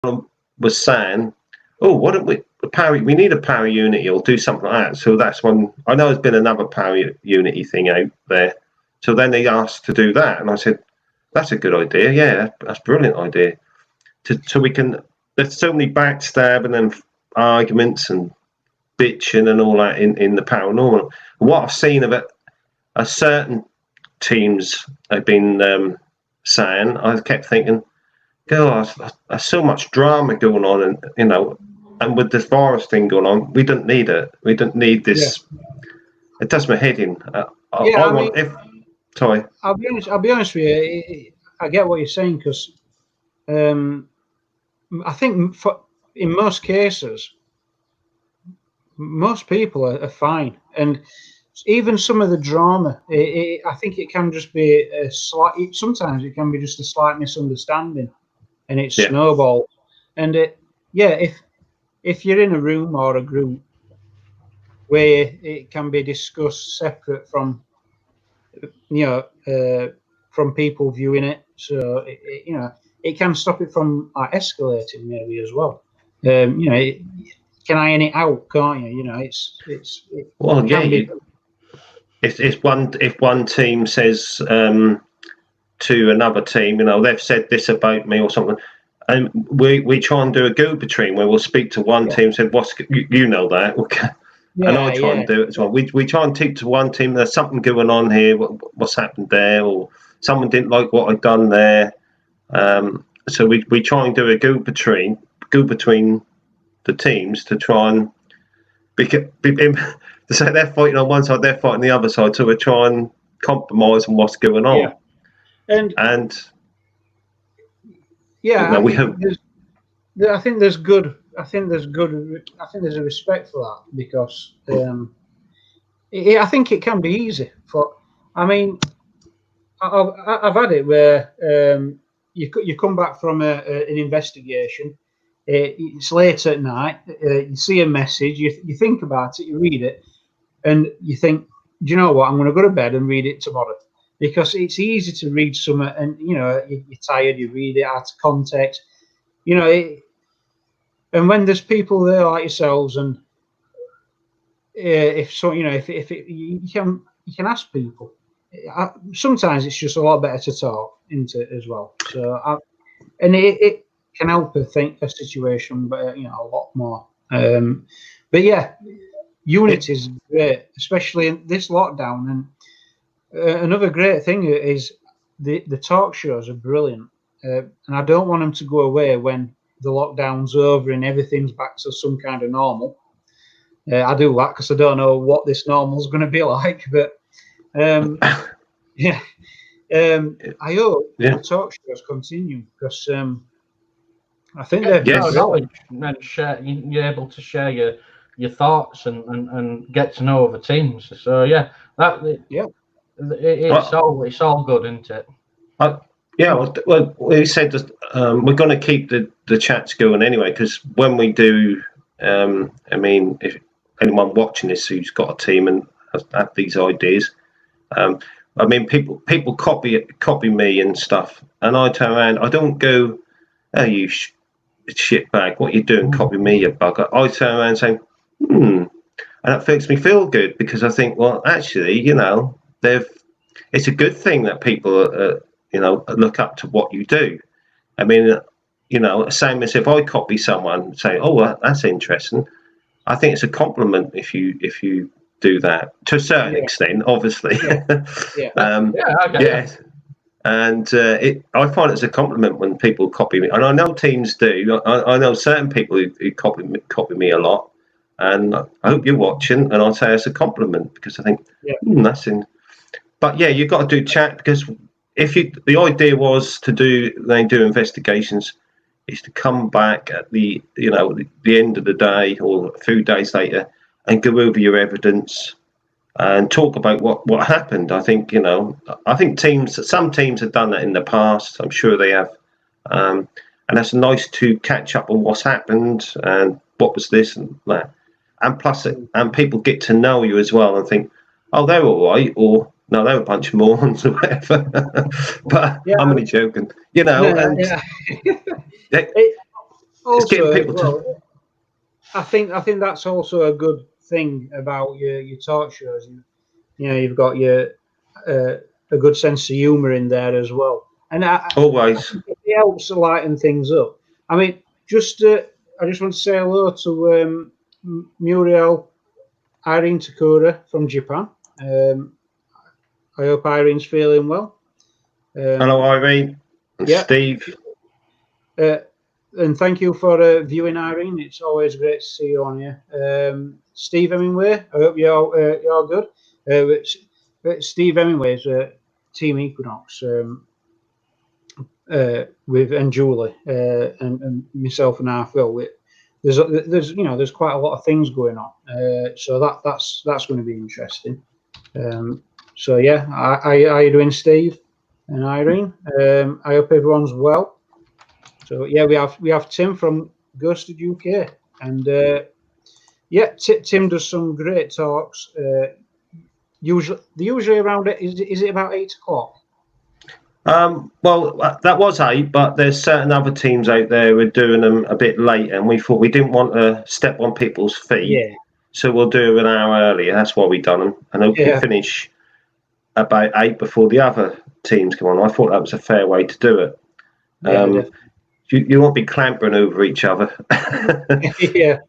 was saying, "Oh, why don't we we need a power unity or do something like that." So that's when I know there's been another power unity thing out there. So then they asked to do that, and I said, "That's a good idea. Yeah, that's a brilliant idea." So we can. There's so many backstabbing and arguments and bitching and all that in the paranormal. What I've seen of it, a certain teams have been saying, I kept thinking, God, there's so much drama going on, and with this virus thing going on, we don't need it. We don't need this. Yeah. It does my head in. Yeah, I want if. Sorry. I'll be honest with you. I get what you're saying because I think in most cases, most people are fine, and even some of the drama, I think it can just be a slight. Sometimes it can be just a slight misunderstanding, and it snowballs. And if you're in a room or a group where it can be discussed separate from, from people viewing it, so it can stop it from escalating maybe as well. Can iron it out, can't you? If one team says to another team, they've said this about me or something, and we try and do a go-between where we'll speak to one team, say, "What's that?" Okay. And I try and do it as well. We try and take to one team. There's something going on here. What's happened there, or someone didn't like what I've done there. So we try and do a go between the teams to try and to say they're fighting on one side, they're fighting the other side. So we try and compromise on what's going on. I think there's a respect for that because I think it can be easy. I've had it where you come back from an investigation. It's late at night. You see a message. You think about it. You read it, and you think, "Do you know what? I'm going to go to bed and read it tomorrow." Because it's easy to read something, and you're tired. You read it out of context. And when there's people there like yourselves, and you can ask people. Sometimes it's just a lot better to talk into it as well. So, it can help a situation, but a lot more. But yeah, unity is great, especially in this lockdown. And another great thing is the talk shows are brilliant, and I don't want them to go away when the lockdown's over and everything's back to some kind of normal. I do that because I don't know what this normal is going to be like, but I hope the talk shows continue because I think they're knowledge and you're able to share your thoughts and get to know other teams. So it's all good, isn't it? Well, we said we're going to keep the chats going anyway, because when we do, if anyone watching this who's got a team and have these ideas, people copy me and stuff, and I turn around. I don't go, "Oh, you shitbag, what are you doing? Copy me, you bugger." I turn around saying, and that makes me feel good because I think, well, actually, it's a good thing that people look up to what you do. Same as if I copy someone and say, "Oh, well, that's interesting." I think it's a compliment if you do that to a certain extent, obviously. And I find it's a compliment when people copy me, and I know teams do. I know certain people who copy me a lot, and I hope you're watching. And I'll say it's a compliment because I think that's in. But you've got to do chat because the idea was to do investigations, is to come back at the end of the day or a few days later and go over your evidence and talk about what happened. I think some teams have done that in the past. I'm sure they have, and that's nice to catch up on what's happened and what was this and that, and plus and people get to know you as well and think, "Oh, they're all right," or "No, they're a bunch of morons," or whatever. But I'm only joking, it's getting Also, people to. I think that's also a good thing about your talk shows. You've got your a good sense of humour in there as well, and I Always. think it helps to lighten things up. I mean, I just want to say hello to Muriel Irene Takura from Japan. I hope Irene's feeling well. Hello, Irene and Yeah. Steve. And thank you for viewing, Irene. It's always great to see you on here. Steve Hemingway, I hope you're good. Steve Hemingway is Team Equinox with and Julie and myself and Phil. There's quite a lot of things going on, so that's going to be interesting. So yeah, how you doing, Steve and Irene? I hope everyone's well. So yeah, we have Tim from Ghosted UK, and Tim does some great talks. Usually around it is it about 8 o'clock? Well, that was 8, but there's certain other teams out there who are doing them a bit late, and we thought we didn't want to step on people's feet, Yeah. so we'll do an hour earlier. That's why we done them, and hopefully finish about 8 before the other teams come on. I thought that was a fair way to do it. You won't be clambering over each other. Yeah.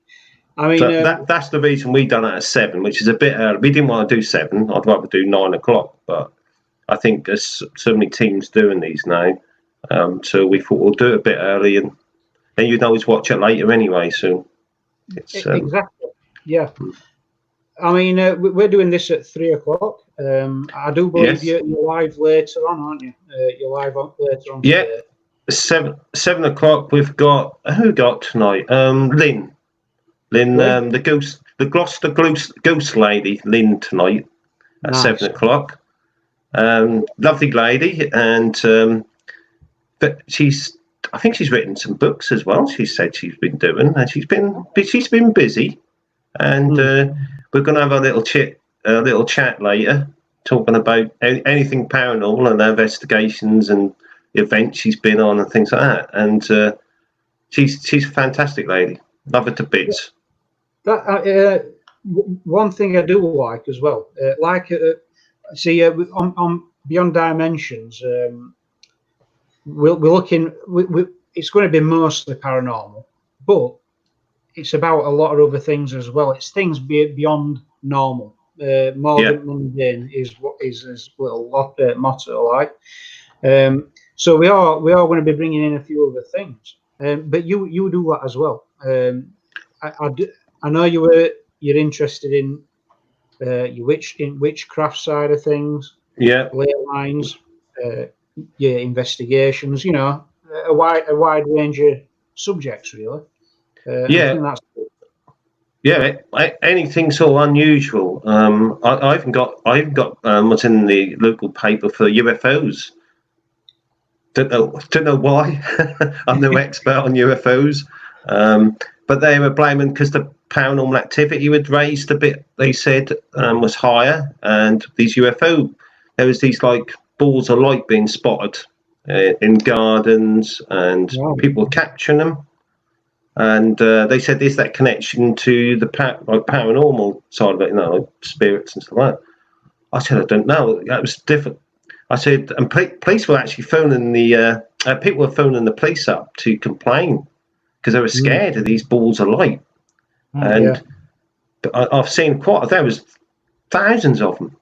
I mean, so that's the reason we done it at 7, which is a bit early. We didn't want to do 7. I'd rather do 9 o'clock, but I think there's so many teams doing these now. So we thought we'll do it a bit early, and then you'd always watch it later anyway. So it's exactly. Yeah. I mean, we're doing this at 3 o'clock. I do believe you're live later on, aren't you? You're live later on. Yeah. Today. 7 o'clock. We've got who got tonight? Lynn, the ghost, the Gloucester ghost lady, Lynn tonight at 7 o'clock. Lovely lady, and but I think she's written some books as well. She said she's been doing, and she's been busy, and we're going to have a little chat later, talking about anything paranormal and investigations and events she's been on and things like that. And she's a fantastic lady. Love her to bits. One thing I do like as well, on Beyond Dimensions, we're looking. It's going to be mostly paranormal, but it's about a lot of other things as well. It's things beyond normal. More than mundane is what is his little motto, like. So we are going to be bringing in a few other things, but you do that as well. I know you're interested in witchcraft side of things. Yeah, ley lines, investigations. A wide range of subjects, really. I think that's cool. Yeah, anything sort of unusual. I even got what's in the local paper for UFOs. Don't know why. I'm no expert on UFOs, but they were blaming because the paranormal activity had raised a bit. They said was higher, and these UFO, there was these like balls of light being spotted in gardens, and people were capturing them. And they said there's that connection to the paranormal side of it, like spirits and stuff like that. I said I don't know. That was different. I said, and police were actually phoning people were phoning the police up to complain because they were scared of these balls of light. And I've seen there was thousands of them.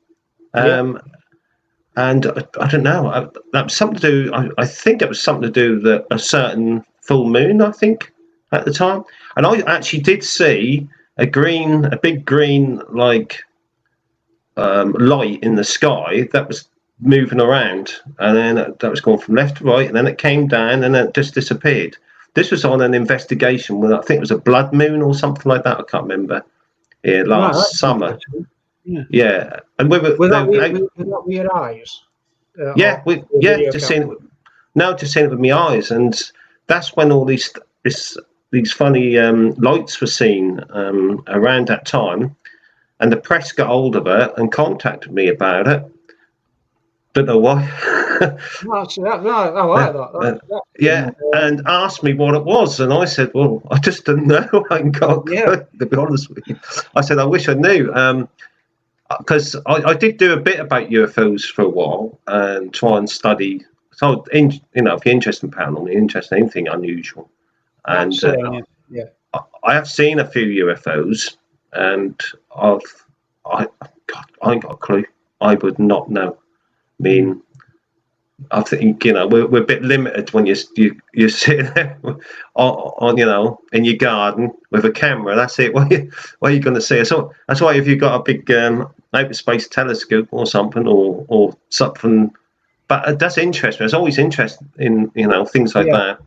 And I don't know. That was something to do. I think it was something to do with a certain full moon, I think, at the time. And I actually did see a big green like light in the sky that was moving around, and then that was going from left to right, and then it came down, and then it just disappeared. This was on an investigation with, I think it was a blood moon or something like that. I can't remember. Yeah, last summer. Yeah, and with your eyes. Just seeing it. Just seeing it with my eyes, and that's when all these funny lights were seen around that time, and the press got hold of it and contacted me about it. Don't know why. No, actually, I like that. Yeah, and asked me what it was, and I said, "Well, I just didn't know." I ain't got a clue, to be honest with you. I said, "I wish I knew," because I did do a bit about UFOs for a while and try and study. So, if you're interested in paranormal, you're interested in anything unusual, and I have seen a few UFOs, and I ain't got a clue. I would not know. I mean, I think we're a bit limited when you're sitting there on in your garden with a camera. That's it. What are you going to see? So that's why if you've got a big outer space telescope or something or something, but that's interesting. It's always interesting in things like that.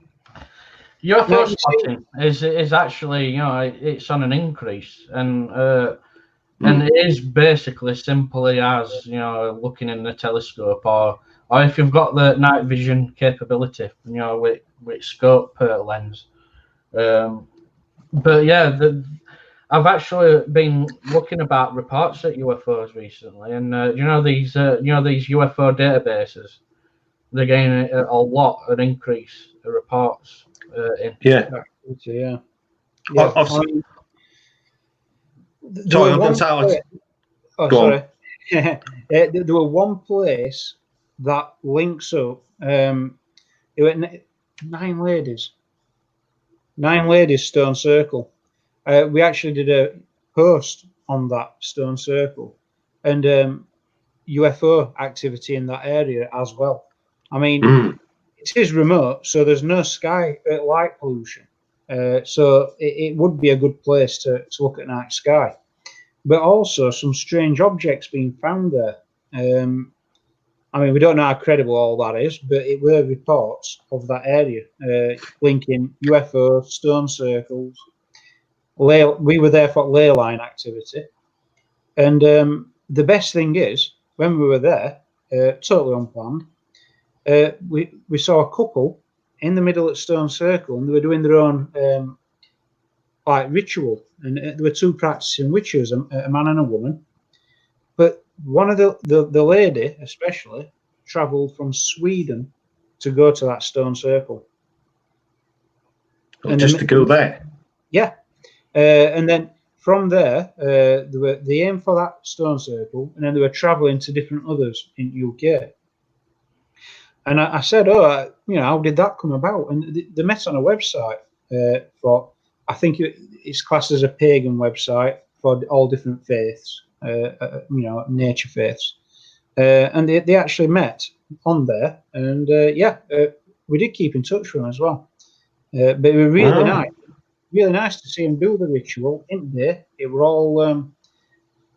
UFO spotting is actually it's on an increase, and it is basically simply as looking in the telescope or if you've got the night vision capability, with scope lens. But yeah, I've actually been looking about reports at UFOs recently, and these UFO databases, they're getting an increase of reports. Yeah. Sorry, I'm sorry. Sorry. There were one place that links up. It went 9 ladies stone circle. We actually did a post on that stone circle and UFO activity in that area as well. I mean, it is remote, so there's no sky light pollution. So it would be a good place to look at night sky. But also some strange objects being found there. I mean, we don't know how credible all that is, but it were reports of that area linking UFO, stone circles. We were there for ley line activity. And the best thing is, when we were there, totally unplanned, we saw a couple in the middle of Stone Circle, and they were doing their own ritual. And there were 2 practicing witches, a man and a woman. But one of the lady, especially, travelled from Sweden to go to that Stone Circle. And just to go there? Yeah. And then from there, they aimed for that Stone Circle, and then they were travelling to different others in UK. And I said, how did that come about? And they met on a website for, I think it's classed as a pagan website for all different faiths, nature faiths. And they actually met on there. And we did keep in touch with them as well. But it was really nice. Really nice to see them do the ritual in there. It were all,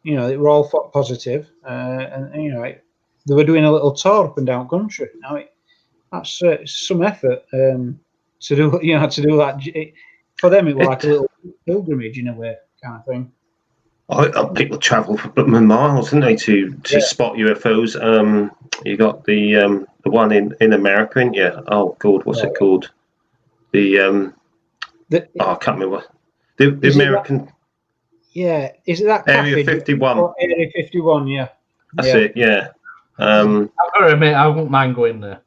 they were all positive, and they were doing a little tour up and down country. Now that's some effort to do, to do that. For them, it was like a little pilgrimage in a way, kind of thing. People travel for miles, didn't they, to spot UFOs? You got the one in America, didn't you? Oh God, what's it called? I can't remember. The American. Is it that Area 51? Oh, Area 51, yeah. That's it, yeah. I've got to admit, I wouldn't mind going there.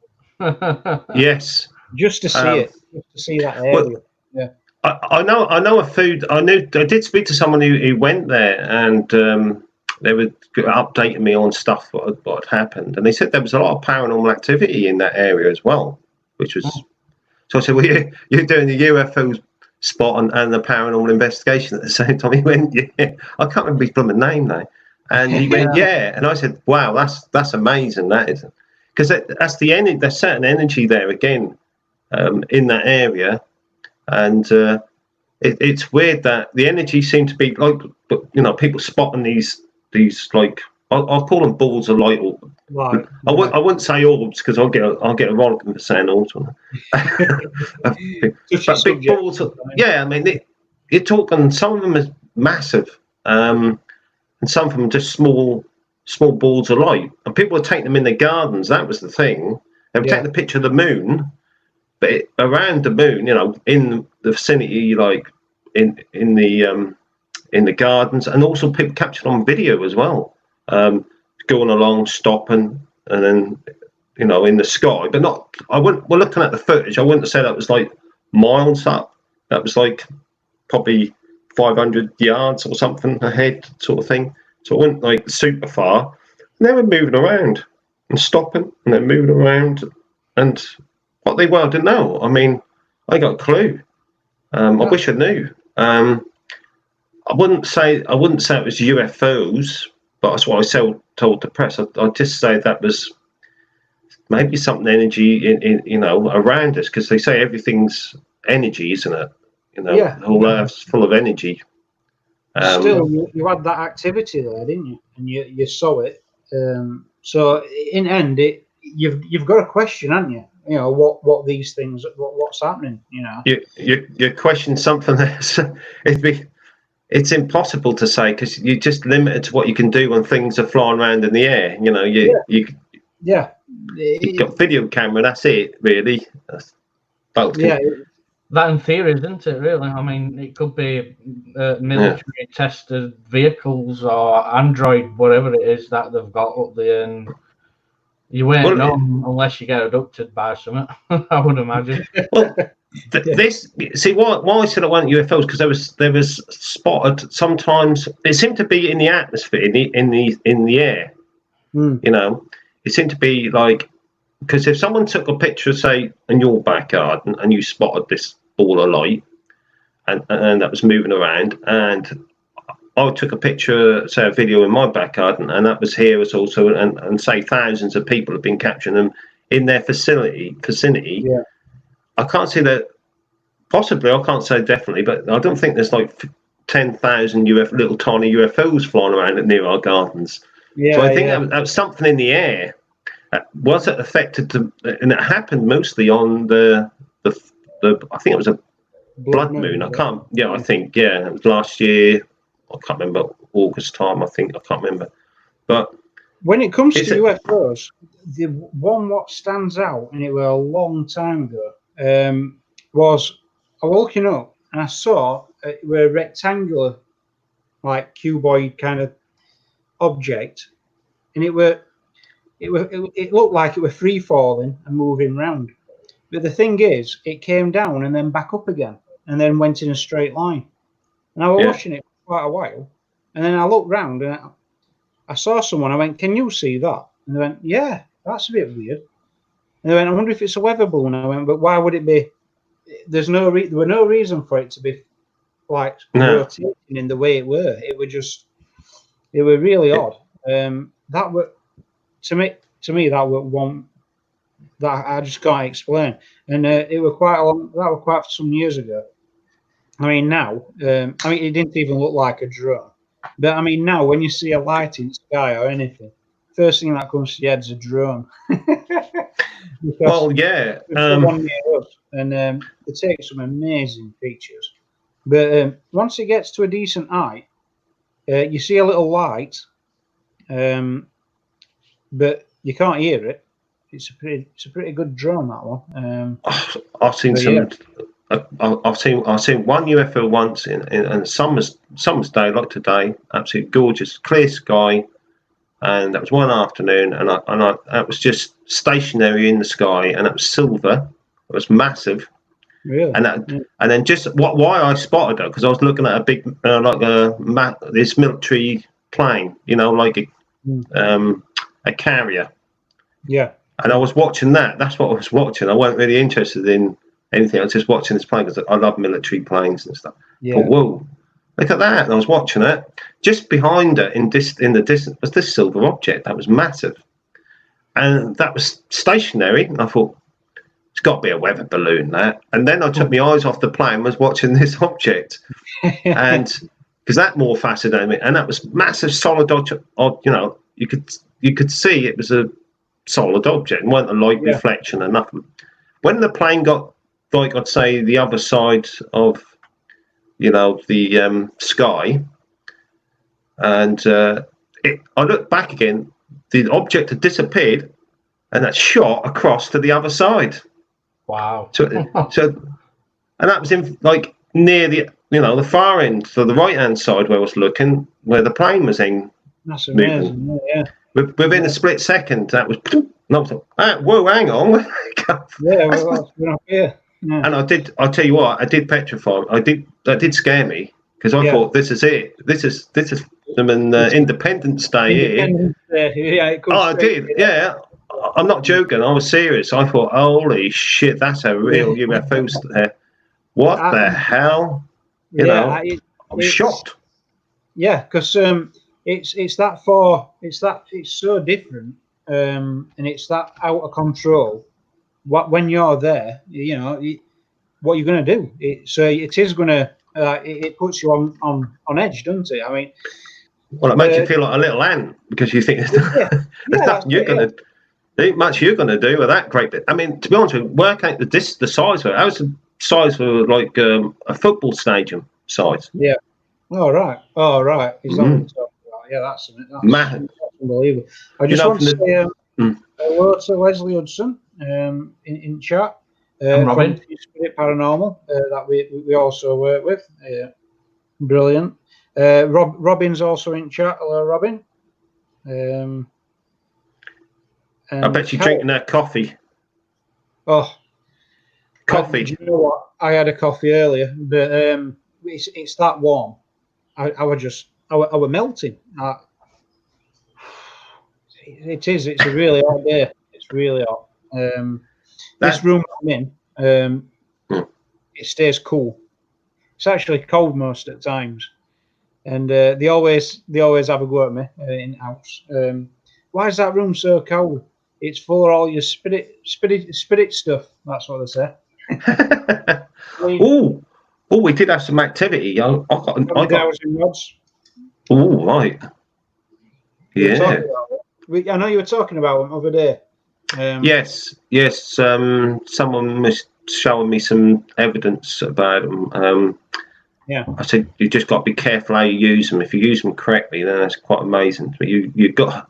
Yes. Just to see it, just to see that area. Yeah. I know a food. I did speak to someone who went there, and they were updating me on stuff what had happened, and they said there was a lot of paranormal activity in that area as well, which was. So I said, "Well, you're doing the UFO spot and the paranormal investigation at the same time." He went, "Yeah." I can't remember his blooming name now, and he went, "Yeah," and I said, "Wow, that's amazing. That is, because that's the energy. There's certain energy there again in that area." And it's weird that the energy seemed to be like, people spotting these like I'll call them balls of light. Right. I wouldn't say orbs because I'll get a rollicking for saying orbs. But big balls. I mean, you're talking. Some of them is massive, and some of them are just small balls of light. And people were taking them in their gardens. That was the thing. They were taking a picture of the moon. But around the moon, in the vicinity, like in the gardens, and also people captured on video as well, going along, stopping, and then in the sky, but not. I wouldn't. Well, looking at the footage, I wouldn't say that was like miles up. That was like probably 500 yards or something ahead, sort of thing. So it wasn't like super far. And they were moving around and stopping, and they're moving around, and what they were, I didn't know. I mean, I got a clue. I wish I knew. I wouldn't say it was UFOs, but that's what I told the press. I'd just say that was maybe something energy in around us, because they say everything's energy, isn't it? The whole Earth's full of energy. Still, you had that activity there, didn't you? And you saw it. So in the end, you've got a question, haven't you? What these things, what's happening? You question something that's it's impossible to say, because you're just limited to what you can do when things are flying around in the air. You've got video camera. That's it, really. That in theory, isn't it? Really, I mean, it could be military tested vehicles or Android, whatever it is that they've got up there, and you won't know unless you get abducted by something. I would imagine. Well, why I said I want UFOs, because there was spotted sometimes. It seemed to be in the atmosphere, in the air. It seemed to be like, because if someone took a picture, say, in your backyard, and you spotted this ball of light, and that was moving around, and I took a picture, say, a video in my backyard, and that was here as also, and say thousands of people have been capturing them in their vicinity. Yeah. I can't say that. Possibly, I can't say definitely, but I don't think there's like 10,000 little tiny UFOs flying around near our gardens. So I think that was something in the air. Was it affected and it happened mostly on the I think it was a blood moon. I think it was last year. I can't remember, August time. I can't remember. But when it comes to UFOs, the one what stands out, and it was a long time ago, was I was looking up and I saw it were a rectangular, like cuboid kind of object, and it looked like it were free falling and moving round. But the thing is, it came down and then back up again, and then went in a straight line. And I was watching it for quite a while, and then I looked round and I saw someone. I went, "Can you see that?" And they went, "Yeah, that's a bit weird." And they went, "I wonder if it's a weather balloon." I went, "But why would it be? There were no reason for it to be like rotating in the way it were. It were really odd." That were to me that were one that I just can't explain. And it were quite some years ago. I mean, now, it didn't even look like a drone. But I mean, now when you see a light in the sky or anything, first thing that comes to your head is a drone. Well, yeah. One near us, and it takes some amazing pictures. But once it gets to a decent height, you see a little light, but you can't hear it. It's a pretty good drone, that one. I've seen some. Yeah. I've seen one UFO once in summer's day, like today. Absolutely gorgeous, clear sky, and that was one afternoon, and that was just stationary in the sky, and it was silver. It was massive. Really? And then just why I spotted it, because I was looking at a big this military plane, like a carrier. Yeah. And I was watching that. That's what I was watching. I wasn't really interested in anything. I was just watching this plane because I love military planes and stuff. Yeah. But whoa, look at that! And I was watching it. Just behind it, in the distance, was this silver object that was massive, and that was stationary. And I thought, it's got to be a weather balloon, that. And then I took my eyes off the plane, was watching this object, and because that more fascinated me. And that was massive, solid object. You could see it was a solid object, and wasn't a light reflection or nothing. When the plane got, like, I'd say, the other side of, the sky, and I looked back again, the object had disappeared, and that shot across to the other side. Wow. So, and that was in, like, near the far end, so the right hand side where I was looking, where the plane was in. That's amazing. Yeah. Within a split second, that was. And I was like, whoa, hang on. Yeah, well, we're not here. Yeah. And I'll tell you what, I did petrify. That did scare me because I thought, this is it. This is them and Independence Day here. Yeah, it comes I did, yeah. I'm not joking. I was serious. I thought, holy shit, that's a real UFO there. What the hell? You know, I was shocked. Yeah, because it's that far. It's so different, and it's that out of control. When you're there, you know what you're going to do. It is going to. It puts you on edge, doesn't it? I mean, well, it makes you feel like a little ant because you think there's nothing you're going to. There ain't much you're going to do with that great bit. I mean, to be honest with you, work out the size of it. That was the size of like a football stadium size. Yeah. All right. Is that what you're talking about? Yeah, that's unbelievable. I just want to say hello to Leslie Hudson in chat. Robin. From Spirit Paranormal that we also work with. Brilliant. Robin's also in chat. Hello, Robin. I bet you're drinking that coffee. Oh, coffee. Do you know what? I had a coffee earlier, but it's that warm. I were melting. It is. It's a really hot day. It's really hot. This room I'm in, it stays cool. It's actually cold most of the times, and they always have a go at me in the house. Why is that room so cold? It's full of all your spirit stuff. That's what they say. Oh, we did have some activity. I got rods. Oh, right. Yeah. I know you were talking about them over there. Yes. Someone was showing me some evidence about them. Yeah. I said you just got to be careful how you use them. If you use them correctly, then that's quite amazing. But you've got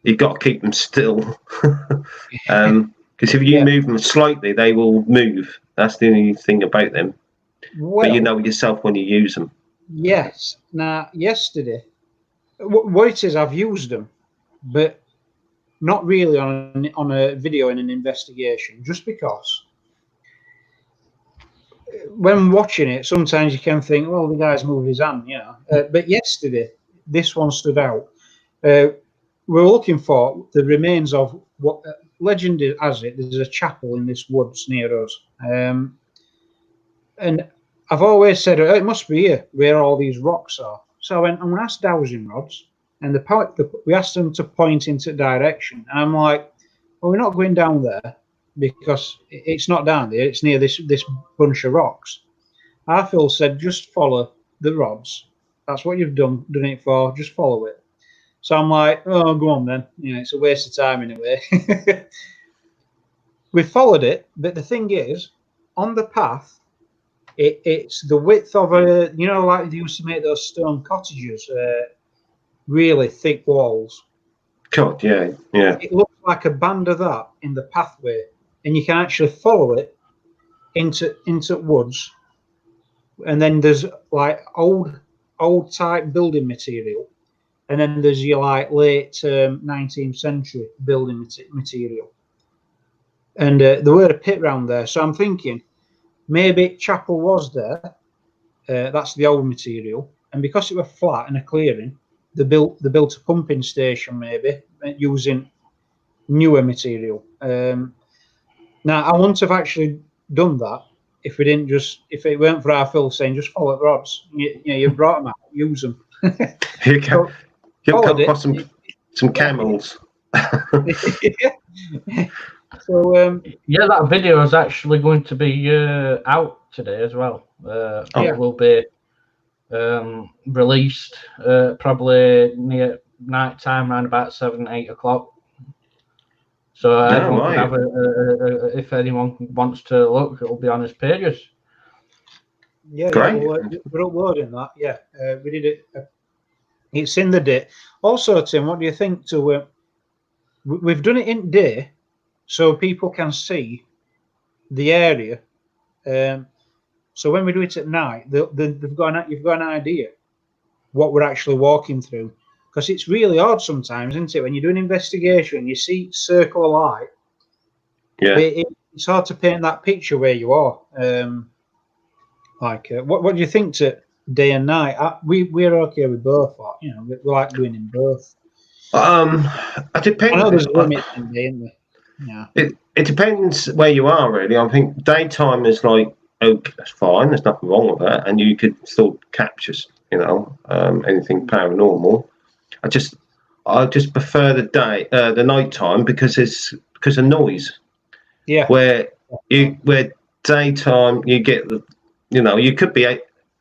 to keep them still, because if you move them slightly, they will move. That's the only thing about them. Well, but you know yourself when you use them. Yes. Now, yesterday, what it is, I've used them, but not really on a video in an investigation, just because when watching it, sometimes you can think, well, the guy's moved his hand, you know. But yesterday, this one stood out. We're looking for the remains of what legend has it. There's a chapel in this woods near us, and I've always said it must be here where all these rocks are. So I went and asked dowsing rods, and we asked them to point into direction. And I'm like, well, we're not going down there because it's not down there. It's near this bunch of rocks. Phil said, just follow the rods. That's what you've done it for. Just follow it. So I'm like, oh, go on then. You know, it's a waste of time anyway. We followed it, but the thing is, on the path, it's the width of a, you know, like they used to make those stone cottages, really thick walls. God, yeah. It looks like a band of that in the pathway, and you can actually follow it into woods. And then there's like old type building material, and then there's your like late 19th century building material. And there were a pit round there, so I'm thinking maybe chapel was there. That's the old material, and because it was flat and a clearing, they built a pumping station maybe using newer material. Now I wouldn't have actually done that if it weren't for Phil saying just follow the rods. You brought them out, use them. You'll come across some camels. So that video is actually going to be out today as well. It will be released probably near night time, around about 7-8 o'clock. So everyone can have if anyone wants to look, it will be on his pages. Great. We're uploading that. Yeah, we did it. It's in the day. Also, Tim, what do you think? We've done it in day, so people can see the area. So when we do it at night, you've got an idea what we're actually walking through. because it's really odd sometimes, isn't it? When you do an investigation, you see circle of light. Yeah. It's hard to paint that picture where you are. What do you think to day and night? We're okay with both. You know, we like doing in both. It depends. I know there's limits in day, isn't there? Yeah. It depends where you are, really. I think daytime is like, okay, that's fine. There's nothing wrong with that, and you could still capture, you know, anything paranormal. I just prefer the nighttime because of noise. Yeah. Where daytime you get the, you know, you could be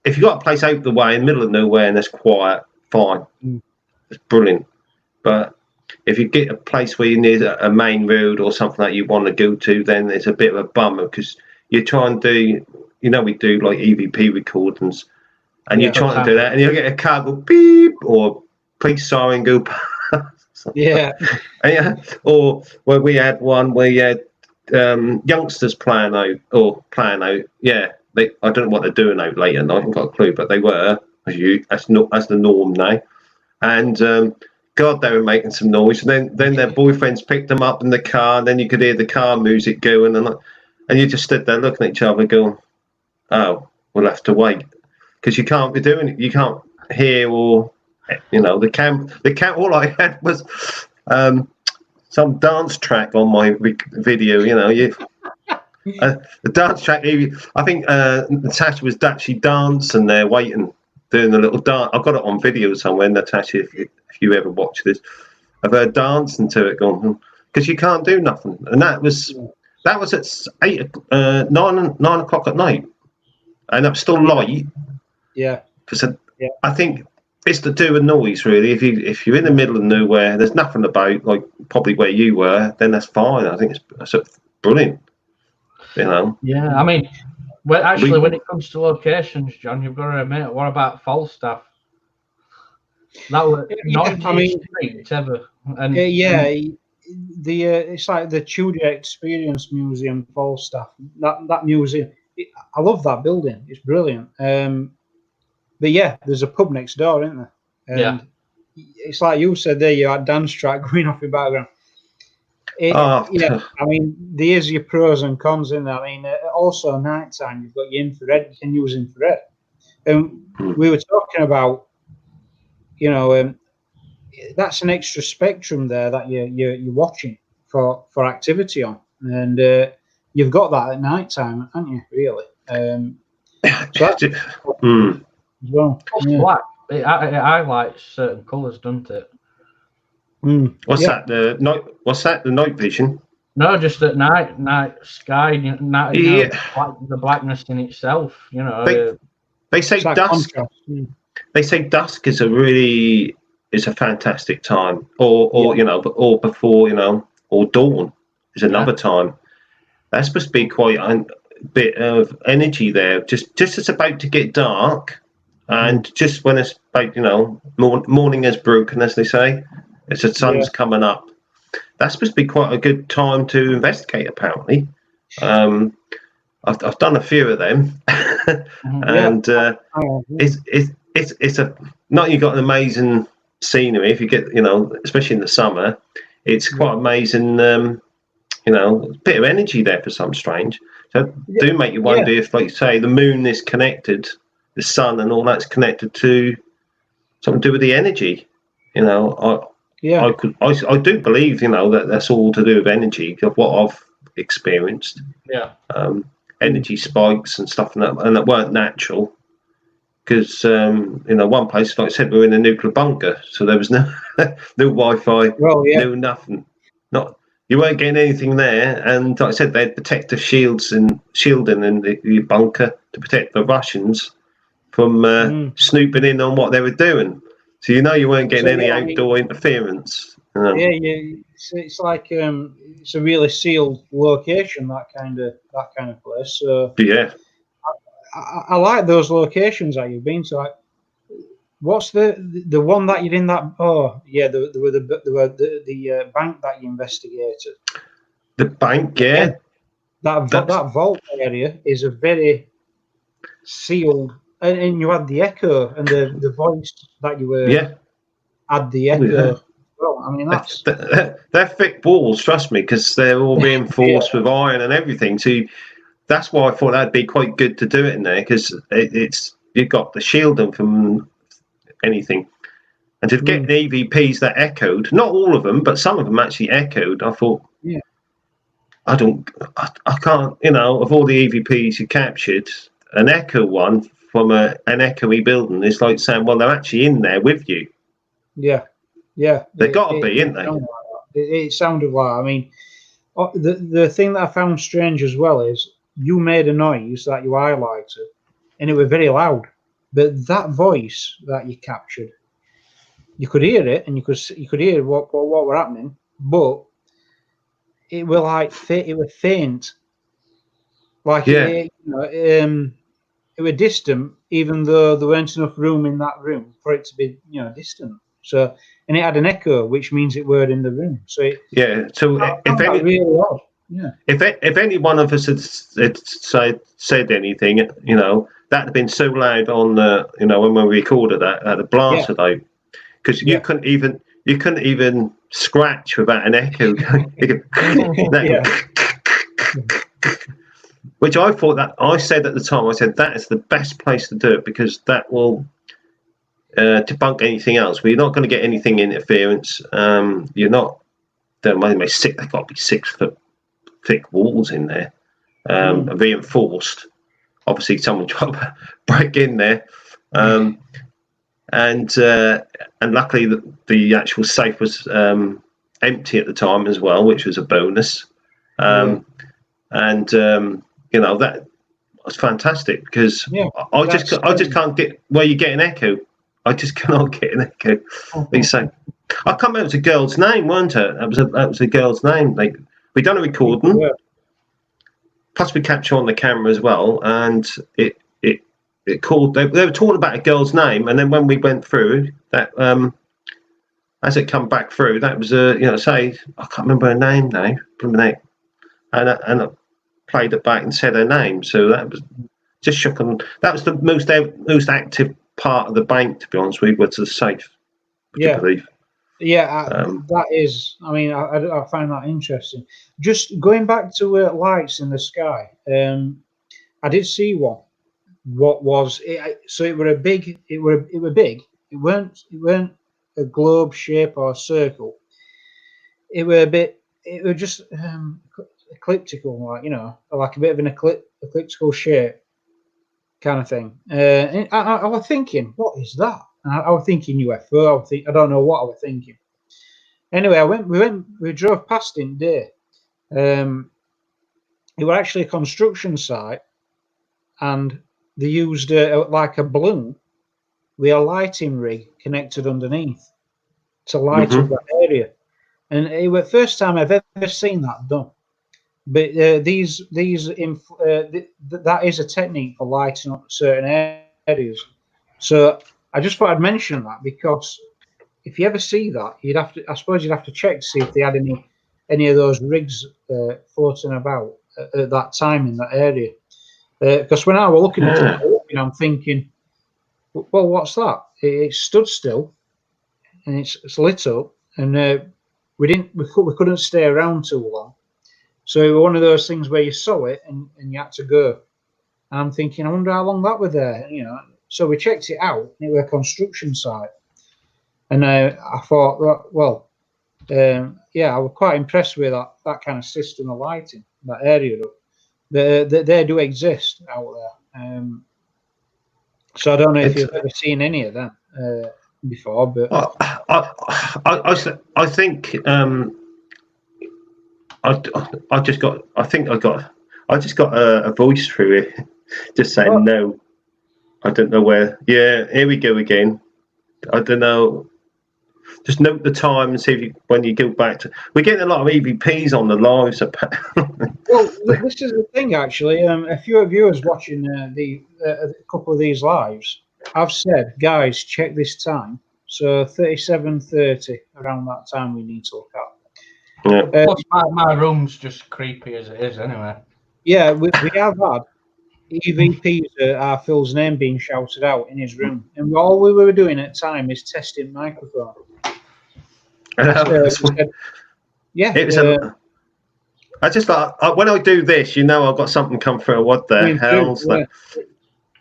if you got a place out the way in the middle of nowhere and it's quiet, fine, it's brilliant. But if you get a place where you need a main road or something that you want to go to, then it's a bit of a bummer because you try and do, you know, we do like EVP recordings, and you're trying to do that, and you'll get a car go beep or police siren go past. Yeah. Or where we had one where you had youngsters playing out. Yeah, I don't know what they're doing out late at night. I haven't got a clue, but they were as the norm now. And God, they were making some noise. And then their boyfriends picked them up in the car, and then you could hear the car music going, and you just stood there looking at each other, going, "Oh, we'll have to wait," because you can't be doing it. You can't hear or, you know, the cam. All I had was some dance track on my video. You know, the dance track. I think Natasha was actually dancing there, waiting, doing a little dance. I've got it on video somewhere, Natasha. If you ever watch this, of her dancing to it, going, because you can't do nothing. And that was at 9 o'clock at night, and that was still light. Yeah. Because I think it's to do with noise, really. If you're in the middle of nowhere, there's nothing about, like probably where you were, then that's fine. I think it's brilliant. You know. Yeah, I mean, when it comes to locations, John, you've got to admit, what about Falstaff? That was not street ever. And it's like the Tudor Experience Museum, Falstaff. That museum, I love that building. It's brilliant. But yeah, there's a pub next door, isn't there? And it's like you said there, you had dance track going off in the background. I mean, there's your pros and cons in there. I mean, also night time, you've got your infrared. You can use infrared. And we were talking about, you know, that's an extra spectrum there that you're watching for activity on, and you've got that at night time, haven't you? Really. Well, black. It highlights certain colours, doesn't it? What's that? The night vision? No, just at night sky. The blackness in itself. You know. They say dusk. They say dusk is a fantastic time, or you know, or before, you know, or dawn is another time. That's supposed to be quite a bit of energy there. Just it's about to get dark, and just when it's about, you know, morning has broken, as they say, as the sun's coming up. That's supposed to be quite a good time to investigate. Apparently, I've done a few of them, and it's you got an amazing scenery. If you get, you know, especially in the summer, it's quite amazing. You know, a bit of energy there for some strange. So do make you wonder if, like you say, the moon is connected, the sun and all that's connected to something to do with the energy. You know, I do believe, you know, that that's all to do with energy of what I've experienced. Yeah. Energy spikes and stuff, and that weren't natural. Because you know, one place, like I said, we were in a nuclear bunker, so there was no Wi-Fi, no nothing. You weren't getting anything there, and like I said, they had protective shielding in the bunker to protect the Russians from snooping in on what they were doing. So you know, you weren't getting any outdoor interference. It's like it's a really sealed location, that kind of place. So yeah. I like those locations that you've been to. Like, what's the one that you're in? That the bank that you investigated. The bank, yeah. That vault area is a very sealed, and you had the echo and the voice that you were. Yeah. add the echo. Well, I mean, that's they're thick walls, trust me, because they're all reinforced with iron and everything. So that's why I thought that'd be quite good to do it in there, because it's you've got the shielding from anything. And to get the EVPs that echoed, not all of them, but some of them actually echoed, I thought, I can't, of all the EVPs you captured, an echo one from an echoey building is like saying, well, they're actually in there with you. Yeah. They got to be, ain't they? It sounded like, I mean, the thing that I found strange as well is you made a noise that you highlighted, and it was very loud. But that voice that you captured, you could hear it, and you could hear what were happening, but it was like it was faint, like it was distant, even though there weren't enough room in that room for it to be distant. So, and it had an echo, which means it were in the room. So So if any, really odd. Yeah. If any one of us had said anything, that'd have been so loud on the, when we recorded that, at the blasted out, because you couldn't even scratch without an echo. Which I thought that I said at the time, I said that is the best place to do it, because that will debunk anything else. We're not going to get anything interference. You're not. They've got to be 6 foot thick walls in there, reinforced. Obviously, someone tried to break in there, and luckily the actual safe was empty at the time as well, which was a bonus. And that was fantastic, because I just can't get where you get an echo. I just cannot get an echo. I can't remember, it was a girl's name, weren't it? That was a girl's name. Like, we done a recording, plus we capture on the camera as well, and it called. They were talking about a girl's name, and then when we went through that, as it come back through, that was say I can't remember her name now, and I played it back and said her name. So that was just shocking. That was the most active part of the bank, to be honest with you, was the safe. Would you believe? Yeah, that is. I mean, I find that interesting. Just going back to lights in the sky, I did see one. What was it? So it were a big. It were big. It weren't a globe shape or a circle. It were a bit. It were just ecliptical, like a bit of an elliptical shape kind of thing. And I was thinking, what is that? I was thinking UFO. I don't know what I was thinking. Anyway, we drove past it today. It was actually a construction site, and they used like a balloon with a lighting rig connected underneath to light up that area. And it was the first time I've ever seen that done. But that is a technique for lighting up certain areas. So I just thought I'd mention that, because if you ever see that, you'd have to check to see if they had any of those rigs floating about at that time in that area. Because when I was looking at it, I'm thinking, well, what's that? It stood still, and it's lit up, and we couldn't stay around too long. So it was one of those things where you saw it and you had to go. And I'm thinking, I wonder how long that was there, So we checked it out, and it was a construction site. And I thought, well, I was quite impressed with that kind of system of lighting, that area. They do exist out there. So I don't know if you've ever seen any of them before, but I think I just got a voice through it, just saying no. I don't know where. Yeah, here we go again. I don't know. Just note the time and see if when you go back to. We're getting a lot of EVPs on the lives. Well, this is the thing, actually. A few viewers watching a couple of these lives, I've said, guys, check this time. So 37:30, around that time, we need to look at. Yeah. Plus, my room's just creepy as it is, anyway. Yeah, we have had EVPs, Phil's name being shouted out in his room, and all we were doing at the time is testing microphone. Yeah. It was I just like when I do this, I've got something come through. What the hell's that?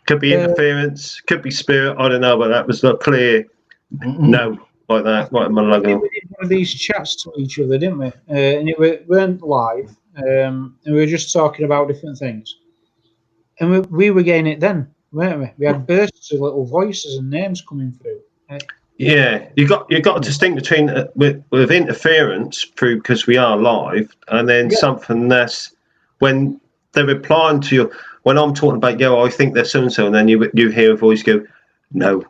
Could be interference, could be spirit. I don't know, but that was not clear. No, like that. Right in my logo. We did one of these chats to each other, didn't we? And it weren't live, and we were just talking about different things. And we were getting it then, weren't we? We had bursts of little voices and names coming through. Yeah, you got to distinct between with interference through because we are live, and then something that's when they're replying to you. When I'm talking about I think they're so and so, and then you hear a voice go, no.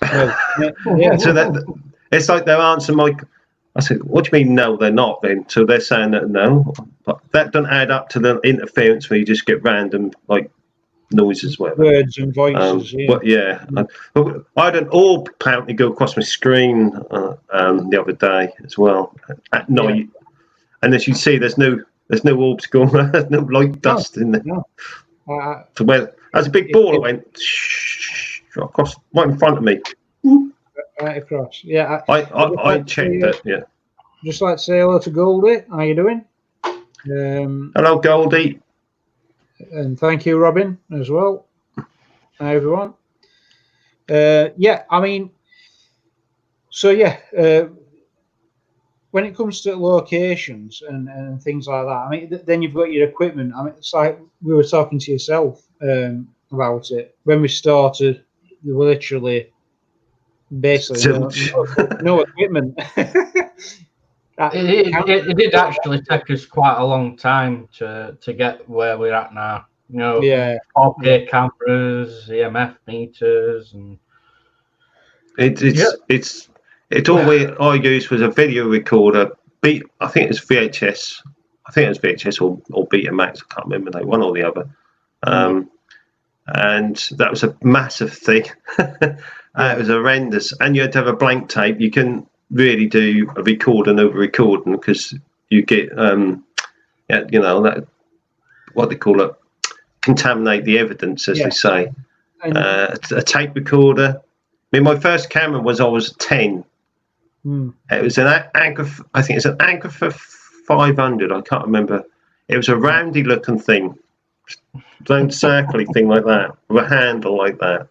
So that it's like they're answering my. I said, what do you mean no? They're not then. So they're saying that no, but that doesn't add up to the interference where you just get random like noises, whatever. Words and voices. But I had an orb apparently go across my screen the other day as well at night, and as you see, there's no orbs going. There's no light dust in there. No. So there's a big ball that went across right in front of me. Right across. Yeah. I checked it. Yeah. Just like to say hello to Goldie. How you doing? Hello, Goldie. And thank you, Robin, as well. Hi, everyone. I mean, when it comes to locations and things like that, I mean, then you've got your equipment. I mean, it's like we were talking to yourself about it. When we started, there were literally basically no equipment. It did actually take us quite a long time to get where we're at now. 4K cameras, EMF meters, and all I used was a video recorder. I think it's VHS. I think it was VHS or Betamax. I can't remember one or the other. And that was a massive thing. It was horrendous, and you had to have a blank tape. You can really do a recording over recording because you get that what they call it, contaminate the evidence, as they say. A tape recorder. I mean, my first camera was I was 10. It was an Agrifa, I think it's an Agrifa 500. I can't remember. It was a roundy looking thing, round circly thing like that, with a handle like that.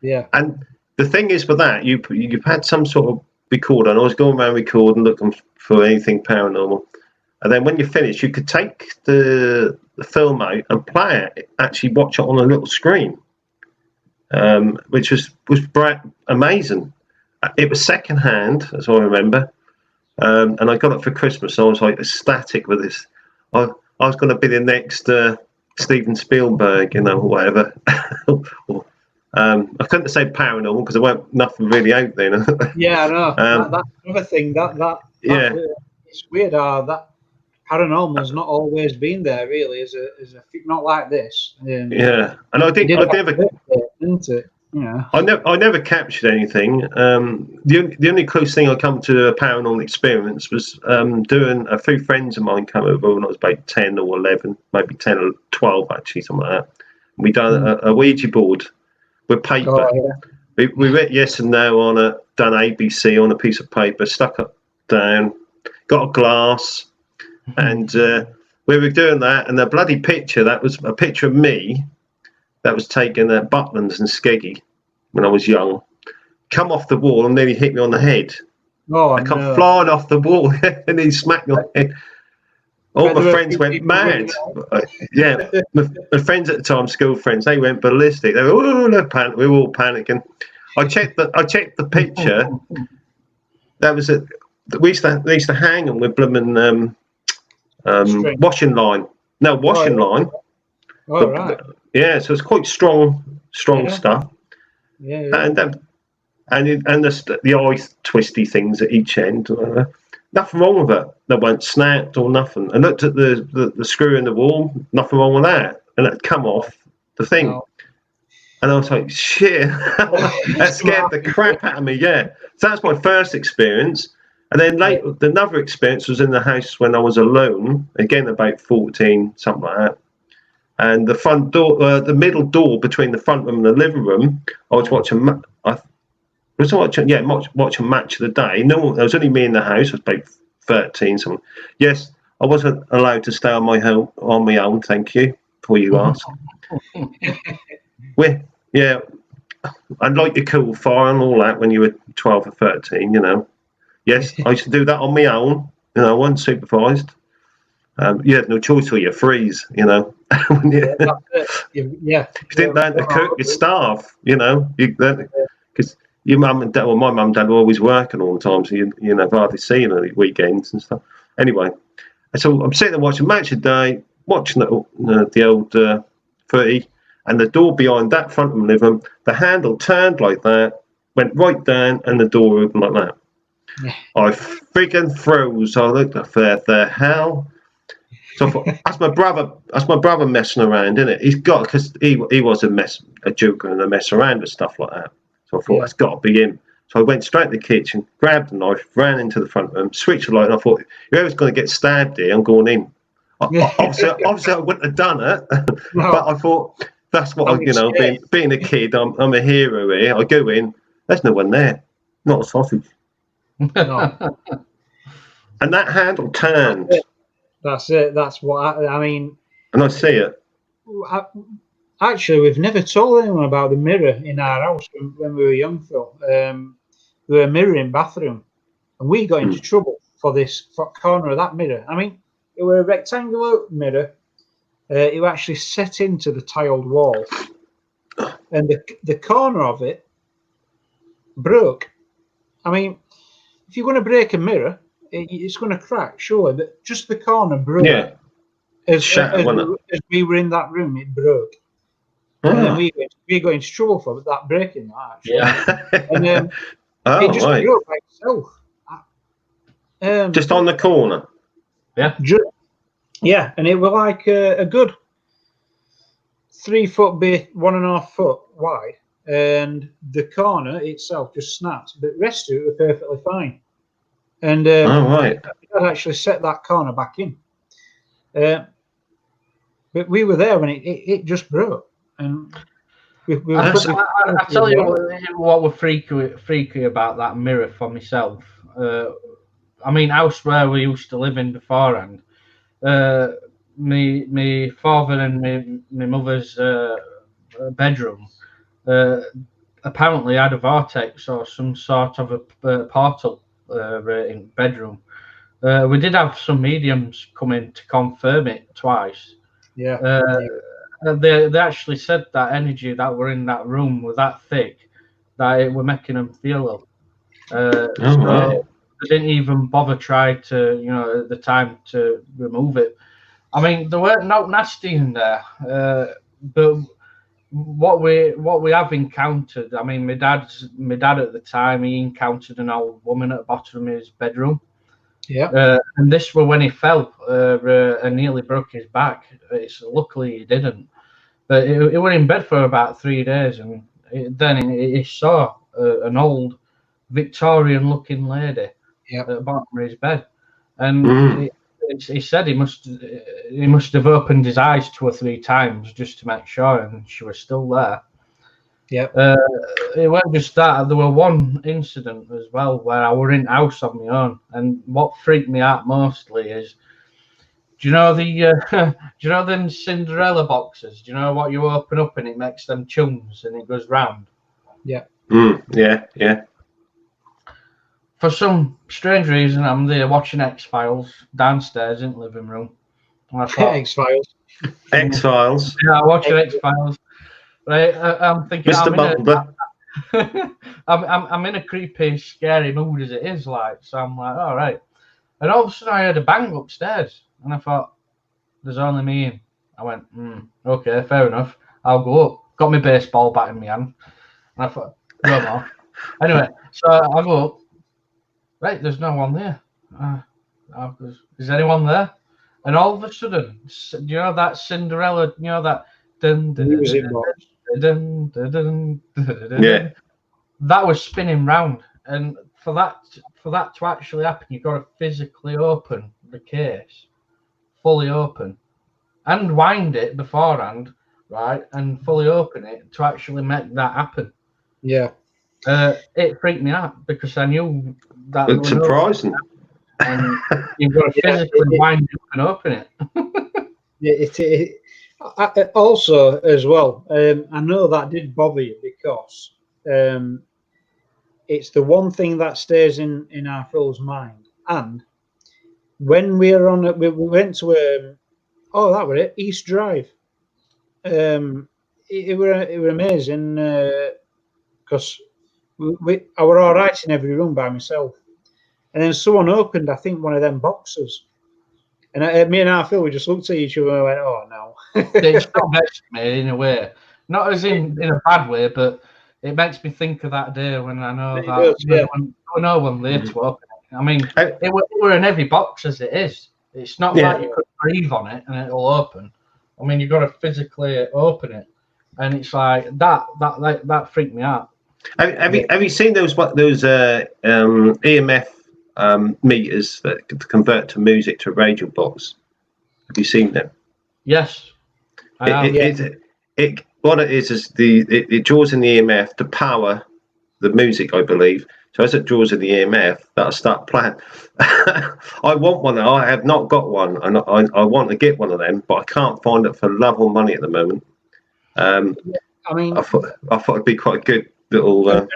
Yeah. And the thing is with that, you've had some sort of recorder, and I was going around recording, looking for anything paranormal. And then when you finish, you could take the film out and play it, actually watch it on a little screen, which was amazing. It was second hand, as I remember, and I got it for Christmas. So I was like ecstatic with this. I was going to be the next Steven Spielberg, whatever. I couldn't say paranormal because there weren't nothing really out there. Yeah, I know. That's another thing. It's weird how that paranormal's not always been there. Really, as a not like this. And I never captured anything. The only close thing I come to a paranormal experience was doing a few friends of mine come over when I was about 10 or 11, maybe 10 or 12 actually, something like that. We done a Ouija board with paper. We wrote yes and no on it, done ABC on a piece of paper, stuck it down, got a glass, and we were doing that. And the bloody picture, that was a picture of me that was taken at Butlins and Skeggy when I was young, come off the wall and nearly hit me on the head. I come flying off the wall and he smacked me on the head. All my friends went mad. My friends at the time, school friends, they went ballistic. They were, we were all panicking. I checked the picture. That was it. We used to hang them with blooming washing line. No, washing line. Oh, right. Yeah, so it's quite strong stuff. Yeah. And the eye twisty things at each end. Nothing wrong with it. They weren't snapped or nothing. I looked at the screw in the wall. Nothing wrong with that. And it come off the thing. Oh. And I was like, shit. That scared the crap out of me. Yeah. So that's my first experience. And then later, another experience was in the house when I was alone. Again, about 14, something like that. And the front door, the middle door between the front room and the living room, I was watching. was watching Match of the Day. No one, there was only me in the house. I was about 13. Something. Yes, I wasn't allowed to stay on my own. Thank you. Before you asked. Yeah, I'd like your cool fire and all that when you were 12 or 13. Yes, I used to do that on my own. I wasn't supervised. You had no choice, or you freeze. Yeah, You didn't learn to cook, you starve. Because your mum and dad, well, my mum and dad were always working all the time, so you hardly see them on the weekends and stuff. Anyway, so I'm sitting there watching Match of the Day, watching the old 30, and the door behind that front of the living room, the handle turned like that, went right down, and the door opened like that. Yeah. I friggin' froze. I looked at the hell. So I thought, that's my brother messing around, isn't it? He's got, because he was a joker and a mess around with stuff like that. So I thought, that's got to be him. So I went straight to the kitchen, grabbed the knife, ran into the front room, switched the light, and I thought, whoever's going to get stabbed here, I'm going in. Obviously, I wouldn't have done it, No. but I thought, that's what being a kid, I'm a hero here. I go in, there's no one there, not a sausage. No. And that handle turned. That's it. That's what I mean. And I see it. Actually, we've never told anyone about the mirror in our house when we were young, Phil. There were a mirror in the bathroom, and we got into trouble for this corner of that mirror. I mean, it was a rectangular mirror. It was actually set into the tiled wall, and the corner of it broke. I mean, if you're going to break a mirror, it's going to crack, sure, but just the corner broke. Yeah. As we were in that room, it broke. And we got into trouble for that breaking, actually. Yeah. And it just broke by itself. Just on the corner. Yeah. Yeah, and it was like a good 3 foot by 1.5 foot wide, and the corner itself just snapped, but the rest of it was perfectly fine. And I'd actually set that corner back in. But we were there when it just broke. And I tell you what was freaky about that mirror for myself. I mean, house where we used to live in beforehand, my father and my mother's bedroom apparently had a vortex or some sort of a portal in bedroom. We did have some mediums come in to confirm it twice. Yeah. They actually said that energy that were in that room was that thick that it were making them feel ill. So they didn't even bother try to, at the time, to remove it. I mean, there weren't no nasty in there, but what we have encountered. I mean, my dad at the time, he encountered an old woman at the bottom of his bedroom. Yeah. And this was when he fell and nearly broke his back. Luckily he didn't. But he was in bed for about 3 days, and then he saw an old Victorian-looking lady at the bottom of his bed, and he said he must have opened his eyes 2 or 3 times just to make sure, and she was still there. Yeah. It wasn't just that. There were one incident as well where I were in house on my own, and what freaked me out mostly is, do you know them Cinderella boxes? Do you know what you open up and it makes them chums and it goes round? Yeah. Yeah. For some strange reason, I'm there watching X-Files downstairs in the living room. And I thought, X-Files. Yeah, watching X-Files. Right, I'm thinking, I'm in a creepy, scary mood as it is, like. So I'm like, all right. And all of a sudden, I heard a bang upstairs, and I thought, there's only me in. I went, okay, fair enough. I'll go up. Got my baseball bat in my hand, and I thought, go on. Anyway, so I go up. Right, there's no one there. Is anyone there? And all of a sudden, you know that Cinderella, you know that dun, dun, dun, dun, dun, dun, yeah, that was spinning round. And for that to actually happen, you've got to physically open the case, fully open, and wind it beforehand, right? And fully open it to actually make that happen. Yeah. It freaked me out because I knew that. It's surprising. And you've got to physically wind up and open it. Also, as well, I know that did bother you because it's the one thing that stays in our Phil's mind. And when we went to that was it, East Drive. It were amazing because I were all right in every room by myself, and then someone opened, I think, one of them boxes, and me and our Phil, we just looked at each other and went, "Oh no!" It still gets me in a way, not as in a bad way, but it makes me think of that day when I know no one there to open it. I mean, it were in every box as it is. It's not like you could breathe on it and it'll open. I mean, you've got to physically open it, and it's like that freaked me out. Have you seen those EMF meters that convert to music to a radio box? Have you seen them? Yes. What it is it draws in the EMF to power the music, I believe. So as it draws in the EMF, that'll start playing. I want one. I have not got one, and I want to get one of them, but I can't find it for love or money at the moment. I mean, I thought it'd be quite a good little.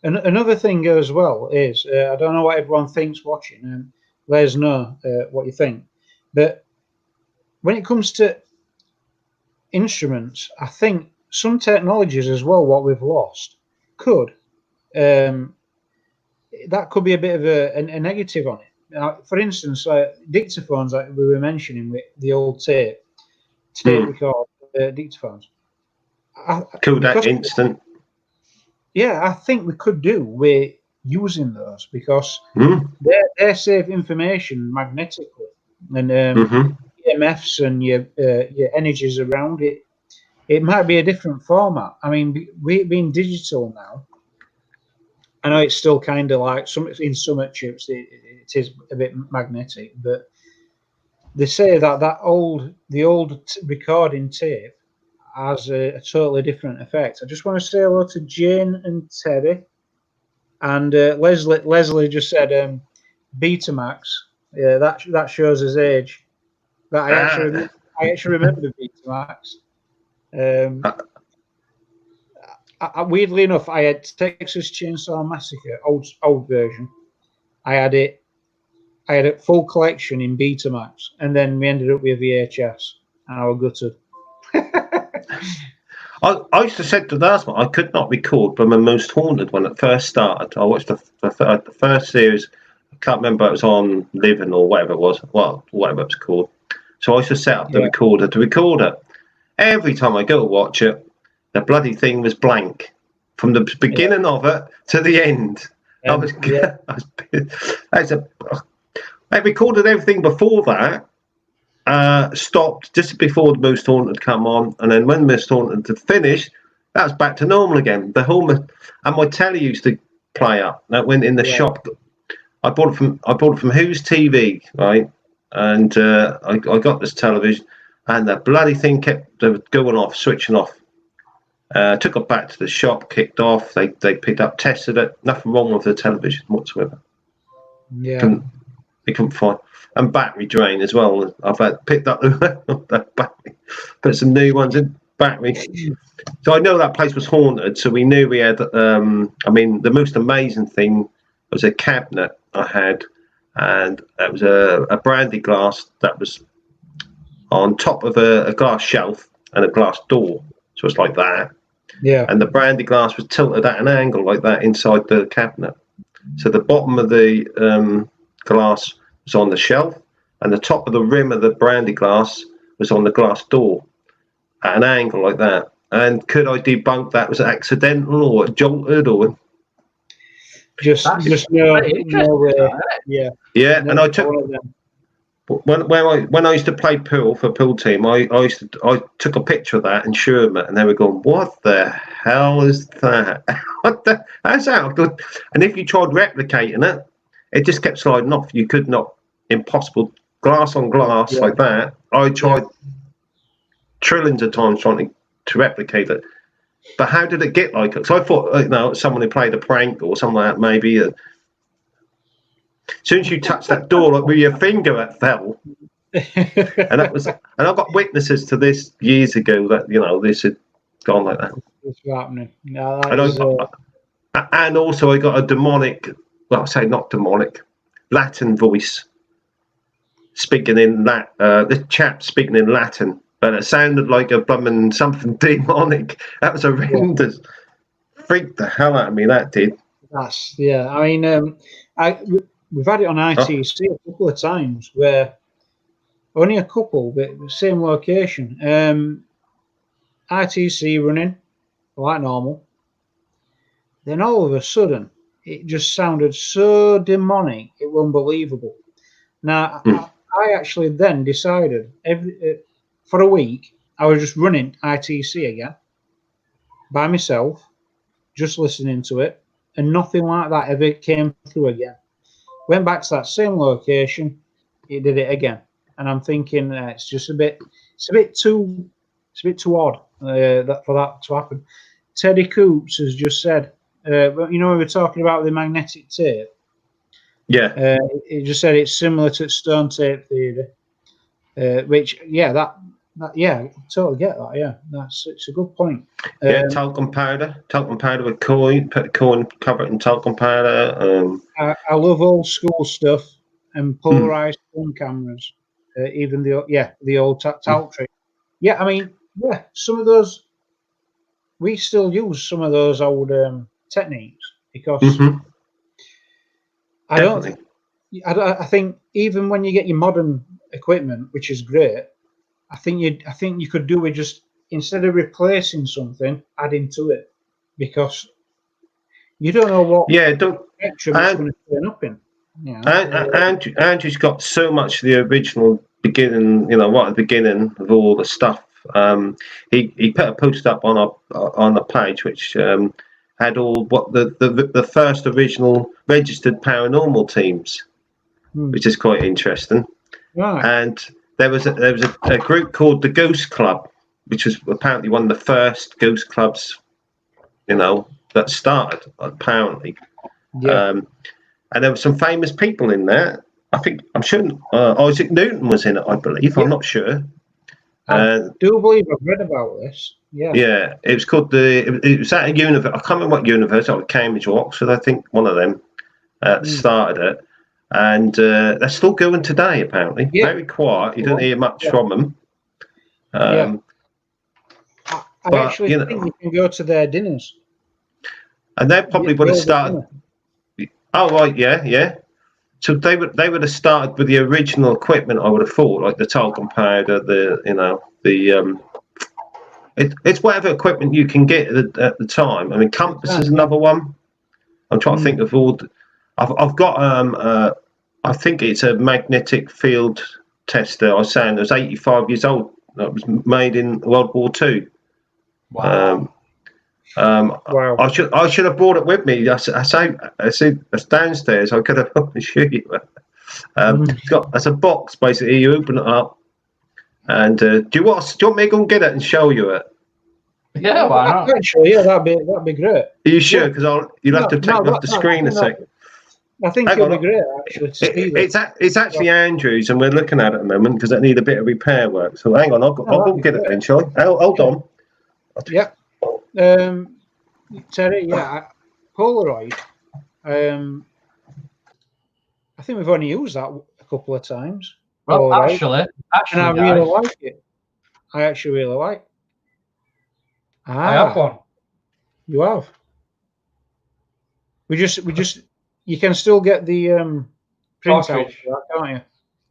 Another thing as well is I don't know what everyone thinks watching, and let us know what you think. But when it comes to instruments, I think some technologies as well, what we've lost, could that could be a bit of a negative on it. For instance, dictaphones, like we were mentioning with the old tape record dictaphones. Cool, that instant. Yeah, I think we could do with using those because they save information magnetically, and EMFs and your energies around it. It might be a different format. I mean, we being digital now, I know it's still kind of like in some chips it is a bit magnetic, but they say that the old recording tape has a totally different effect. I just want to say hello to Jane and Terry, and Leslie just said Betamax. Yeah, that shows his age. But I actually remember Betamax. Weirdly enough, I had Texas Chainsaw Massacre, old version. I had a full collection in Betamax, and then we ended up with VHS, and I was gutted. I used to say to Dasma, I could not record from the Most Haunted when it first started. I watched the first series. I can't remember if it was on Living or whatever it was. Well, whatever it was called. So I used to set up the recorder to record it. Every time I go to watch it, the bloody thing was blank from the beginning of it to the end. I recorded everything before that. Stopped just before the Most Haunted come on, and then when Most Haunted had finished, that was back to normal again. And my telly used to play up. That went in the shop. I bought it from Who's TV, right? And I got this television, and the bloody thing kept going off, switching off. Took it back to the shop, kicked off. They picked up, tested it. Nothing wrong with the television whatsoever. Yeah, they couldn't find. And battery drain as well. I've picked up that battery, put some new ones in battery. So I know that place was haunted. So we knew we had. I mean, the most amazing thing was a cabinet I had, and it was a brandy glass that was on top of a glass shelf and a glass door. So it's like that. Yeah. And the brandy glass was tilted at an angle like that inside the cabinet. So the bottom of the glass was on the shelf, and the top of the rim of the brandy glass was on the glass door at an angle like that. And could I debunk that was accidental or jolted or just no way? Yeah. And I took when I used to play pool for pool team, I took a picture of that and showed them it, and they were going, "What the hell is that? How's that good?" And if you tried replicating it, it just kept sliding off. You could not. Impossible. Glass on glass like that. I tried trillions of times trying to replicate it. But how did it get like it? So I thought, someone who played a prank or something like that, maybe. As soon as you touched that door, like with your finger, it fell. And I've got witnesses to this years ago that this had gone like that. It's happening. No, that And is, and also I got a demonic, well, I say not demonic, Latin voice speaking in that. This chap speaking in Latin, but it sounded like a blooming something demonic. That was horrendous. Freaked the hell out of me. That did. That's I mean, we've had it on ITC a couple of times where only a couple, but the same location. ITC running like normal. Then all of a sudden, it just sounded so demonic, it was unbelievable. Now, I actually then decided for a week, I was just running ITC again by myself, just listening to it, and nothing like that ever came through again. Went back to that same location, it did it again, and I'm thinking it's just a bit too odd for that to happen. Teddy Coops has just said, we were talking about the magnetic tape. Yeah. He just said it's similar to stone tape theory, which I totally get that. Yeah, it's a good point. Talcum powder with coin, put the coin, cover it in talcum powder. I love old school stuff and polarized film cameras, even the old talc trick. Yeah, I mean, some of those we still use some of those old techniques because I think even when you get your modern equipment, which is great, I think you could do with just instead of replacing something, adding to it, because you don't know what spectrum it's going to turn up in. Andrew's got so much of the original beginning, right at the beginning of all the stuff. He put a post up on the page which had all what the first original registered paranormal teams, which is quite interesting. Right. And there was a group called the Ghost Club, which was apparently one of the first ghost clubs, that started apparently. Yeah. And there were some famous people in there. I'm sure Isaac Newton was in it, I believe. I'm not sure. I do believe I've read about this. Yeah. Yeah, it was called it was at a university. I can't remember what university, like Cambridge or Oxford, I think one of them started it. And they're still going today, apparently. Yeah. Very quiet. You don't hear much from them. I actually think you can go to their dinners. And they probably would have started. Oh, right, yeah. So they would have started with the original equipment, I would have thought, like the talcum powder, it's whatever equipment you can get at the time. I mean, compass is another one. I'm trying to think of all. I've got I think it's a magnetic field tester. I was saying it was 85 years old. That was made in World War II. Wow. Wow. I should have brought it with me. I said it's downstairs. I could have show you. It's a box basically. You open it up, and do you want me to go and get it and show you it? Yeah, why not? Actually, yeah, that'd be great. Are you sure? Because you'll have to take me off the screen a second. I think it'll be great, actually. It's actually Andrew's, and we're looking at it at the moment because it need a bit of repair work. So hang on, I'll go get it then, shall I? Hold on. Yeah. Terry, Polaroid. I think we've only used that a couple of times. Well, Polaroid. actually, and I really like it. I actually really like it. I have one. You have. We just. You can still get the printout, can't you?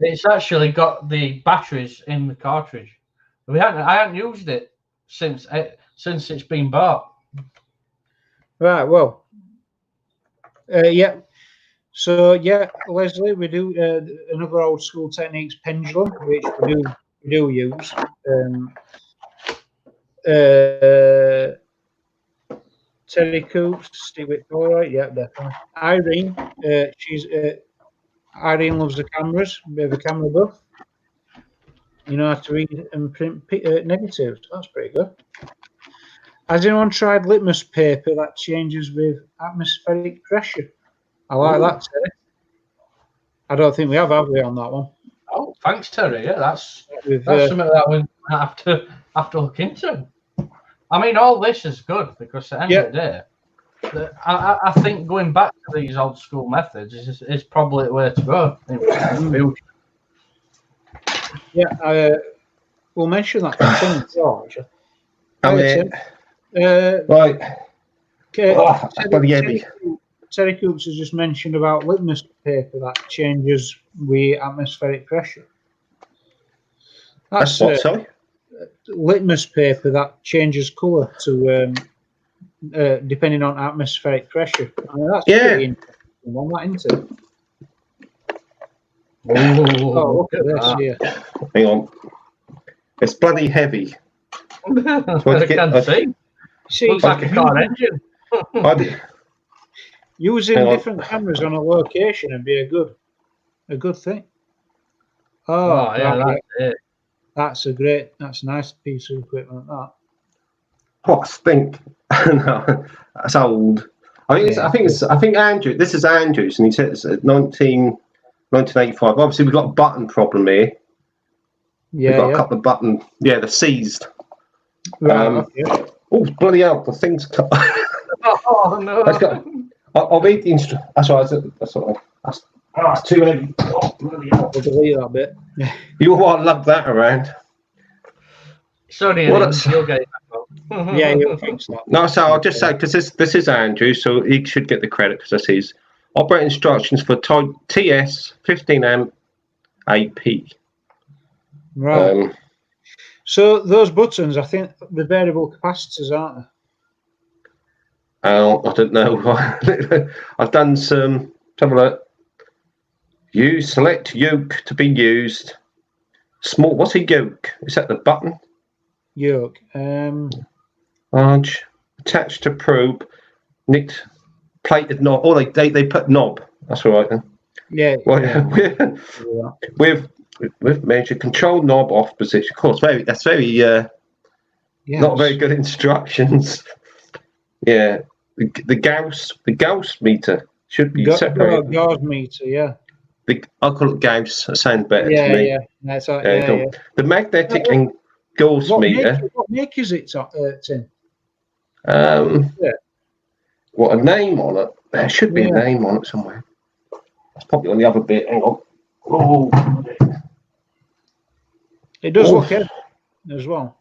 It's actually got the batteries in the cartridge. I haven't used it since it's been bought. Right. Well. Yeah. So Leslie, we do another old school techniques pendulum, which we do use. Terry Coops, stick with Polaroid, yeah, definitely. Irene, Irene loves the cameras, bit of a camera buff. You know how to read and print negatives. That's pretty good. Has anyone tried litmus paper that changes with atmospheric pressure? I like that, Terry. I don't think we have we, on that one? Oh, thanks, Terry. Yeah, that's With, something that we have to look into. I mean, all this is good because at the end of the day, I think going back to these old school methods is probably the way to go in the future. Yeah, we'll mention that to Tim George. Right. Terry Coops has just mentioned about litmus paper that changes with atmospheric pressure. That's what, sorry? Litmus paper that changes colour to depending on atmospheric pressure. I mean, that's pretty interesting one, that, isn't it? Oh, look at this here. Hang on. It's bloody heavy. I can see. Looks like a car engine. Using different cameras on a location would be a good thing. Oh yeah, that's it. That's a nice piece of equipment. That. What stink? No, that's old. I think Andrew. This is Andrews, and he said it's 1985. Obviously, we've got a button problem here. Yeah, we've got a couple of buttons. Yeah, they're seized. Right, Oh, bloody hell! The thing's cut. Oh no! I'll read the instruction. That's all right. That's all right. That's too heavy. Oh, bloody hell! We'll delete that bit. You want to lug that around? Sorry, you'll get it back on. Yeah, you'll fix that. No, so I'll just say, because this is Andrew, so he should get the credit because that's his operating instructions for TS 15 AP. Right. So those buttons, I think the variable capacitors, aren't they? I don't know. I've done some. Have a look. Use select yoke to be used. Small. What's a yoke? Is that the button? Yoke. Large. Attached to probe. Nicked. Plated knob. Oh, they put knob. That's all right then. Yeah. Well, With measure control knob off position. Of course, that's very not very good instructions. Yeah, the Gauss meter should be separated. Gauss meter, yeah. I'll call it Gauss. That sounds better to me. Yeah, that's right. The magnetic and Gauss meter. What make is it, Tim? What, a name on it? There should be a name on it somewhere. It's probably on the other bit. Hang on. Oh. It does look heavy as well.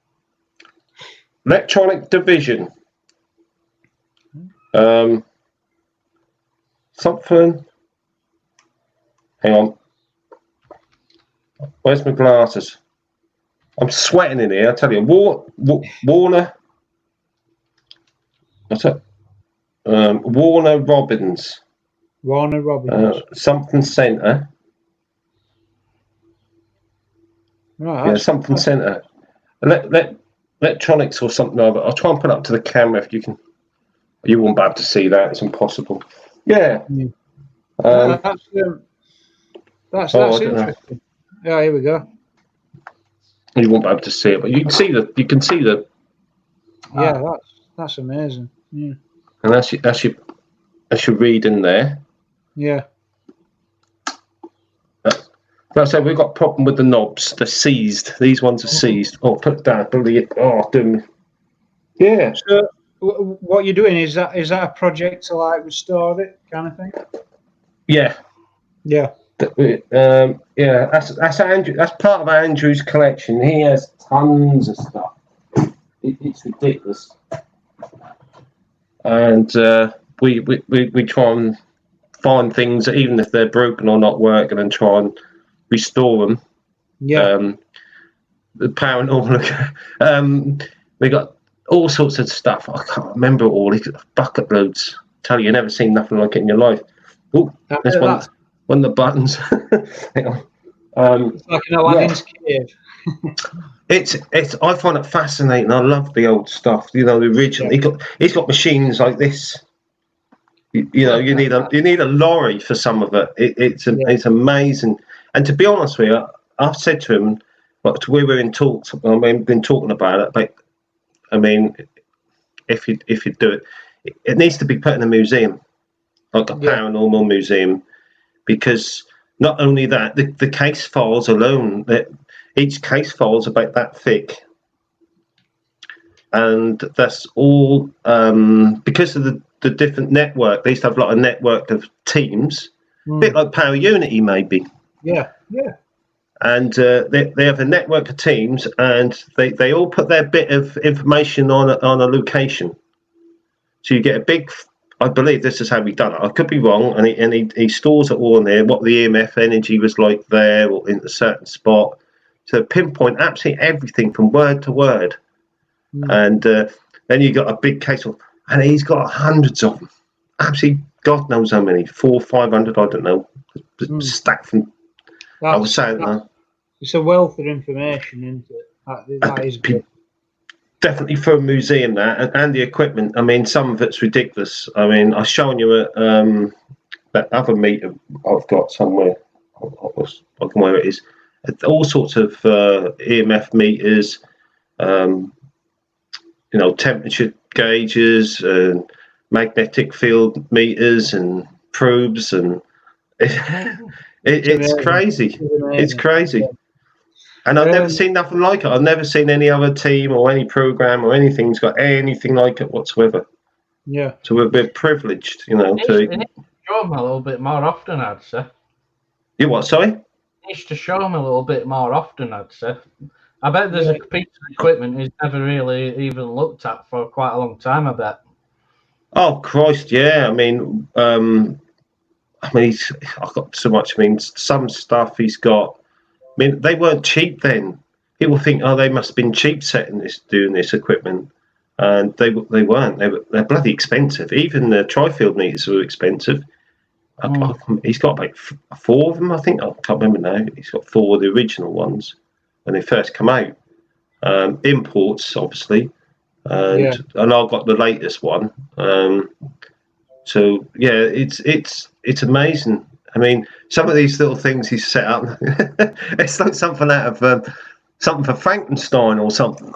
Electronic division. Something. Hang on. Where's my glasses? I'm sweating in here. I tell you, Warner. What's that? Warner Robbins. Warner Robbins. Something Centre. Right, yeah, something centre. Electronics or something like that. I'll try and put it up to the camera if you can. You won't be able to see that. It's impossible. Yeah. That's interesting. Yeah, here we go. You won't be able to see it, but you can see the. Yeah, that's amazing. Yeah. And that's your reading there. Yeah. Like I said, we've got a problem with the knobs. They're seized. These ones are seized. Oh, put it down. Yeah. So, what you're doing is that a project to like restore it, kind of thing? Yeah. Yeah. Yeah. That's Andrew. That's part of Andrew's collection. He has tons of stuff. It's ridiculous. And we try and find things, even if they're broken or not working, and try and restore them. Yeah. The paranormal. We got all sorts of stuff. I can't remember all. These bucket loads. Tell you never seen nothing like it in your life. Oh, there's one of the buttons. Hang on. It's like an Aladdin's cave. It's. I find it fascinating. I love the old stuff. You know, the original. Yeah. He's got machines like this. You need a lorry for some of it. It's amazing. And to be honest with you, I've said to him, we were in talks. I've been talking about it, but I mean, if you do it, it needs to be put in a museum, like a paranormal museum, because not only that, the case files alone, each case file is about that thick, and that's all because of the different network. They used to have like a network of teams, a bit like Power Unity maybe. Yeah. And they have a network of teams, and they all put their bit of information on a location. So you get a big, I believe this is how we done it. I could be wrong, and he stores it all in there, what the EMF energy was like there or in a certain spot. So pinpoint absolutely everything from word to word. And then you got a big case of, and he's got hundreds of them. Absolutely, God knows how many, 400, 500, I don't know, stacked from. I was saying that. It's a wealth of information, isn't it? That is good. Definitely for a museum, that, and the equipment. I mean, some of it's ridiculous. I mean, I've shown you that other meter I've got somewhere. I don't know where it is. All sorts of EMF meters, temperature gauges, and magnetic field meters, and probes, and it's crazy. It's crazy. Yeah. And I've never seen nothing like it. I've never seen any other team or any program or anything that's got anything like it whatsoever. Yeah. So we're privileged, to show them a little bit more often, I'd say. You what? Sorry. Needs to show them a little bit more often, I'd say. I bet there's a piece of equipment he's never really even looked at for quite a long time. I bet. Oh Christ, yeah. I mean, I've got so much. I mean, some stuff he's got. I mean, they weren't cheap then. People think, they must have been cheap doing this equipment, and they weren't. They're bloody expensive. Even the tri-field meters were expensive. He's got about 4 of them, I think. I can't remember now. He's got 4 of the original ones when they first come out. Imports, obviously, and I've got the latest one. So yeah, it's amazing. I mean, some of these little things he's set up, it's like something out of something for Frankenstein or something.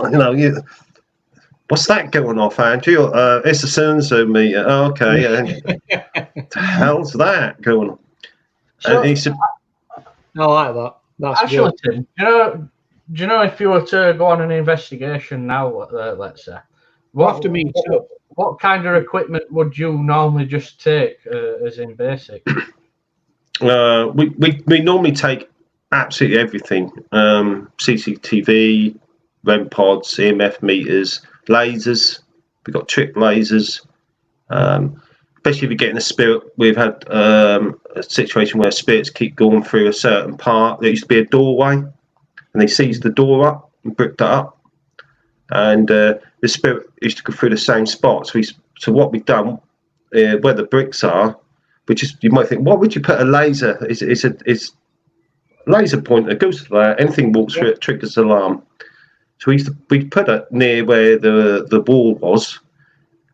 What's that going off, Andrew? It's a so-and-so meter. Oh, okay. The hell's that going on? So, I like that. That's actually, good. Tim, do you know if you were to go on an investigation now, let's say, what kind of equipment would you normally just take as in basic? We normally take absolutely everything. CCTV, REM pods, EMF meters, lasers. We've got trip lasers. Especially if you're getting a spirit. We've had a situation where spirits keep going through a certain part. There used to be a doorway, and they seized the door up and bricked it up. And the spirit used to go through the same spot. So what we've done, where the bricks are, which is, you might think, why would you put a laser? It's a laser pointer, goes to there, anything walks through it, triggers alarm. So we put it near where the wall was,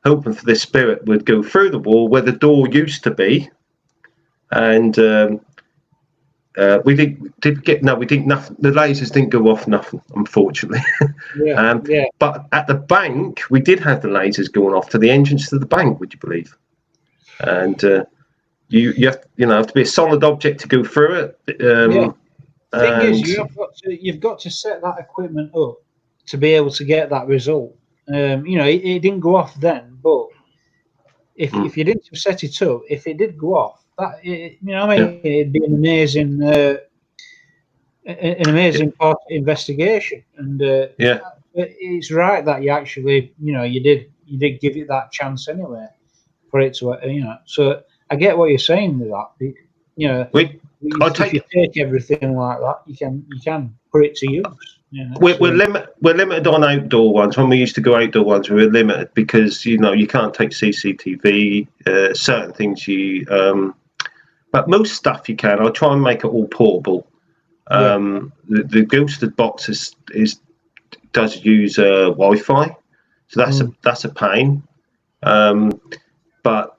hoping for this spirit would go through the wall where the door used to be. And we didn't get nothing. The lasers didn't go off nothing, unfortunately. But at the bank, we did have the lasers going off to the entrance to the bank, would you believe? And you have to be a solid object to go through it. Thing is, you've got to set that equipment up to be able to get that result. It didn't go off then, but if you didn't set it up, if it did go off, it'd be an amazing part of investigation. And it's right that you actually, you did give it that chance anyway for it to, So I get what you're saying with that. If you take everything like that, you can put it to use. We're limited on outdoor ones. When we used to go outdoor ones, we were limited because you can't take CCTV. Certain things but most stuff you can. I'll try and make it all portable. The ghosted box does use Wi-Fi, so that's a pain. But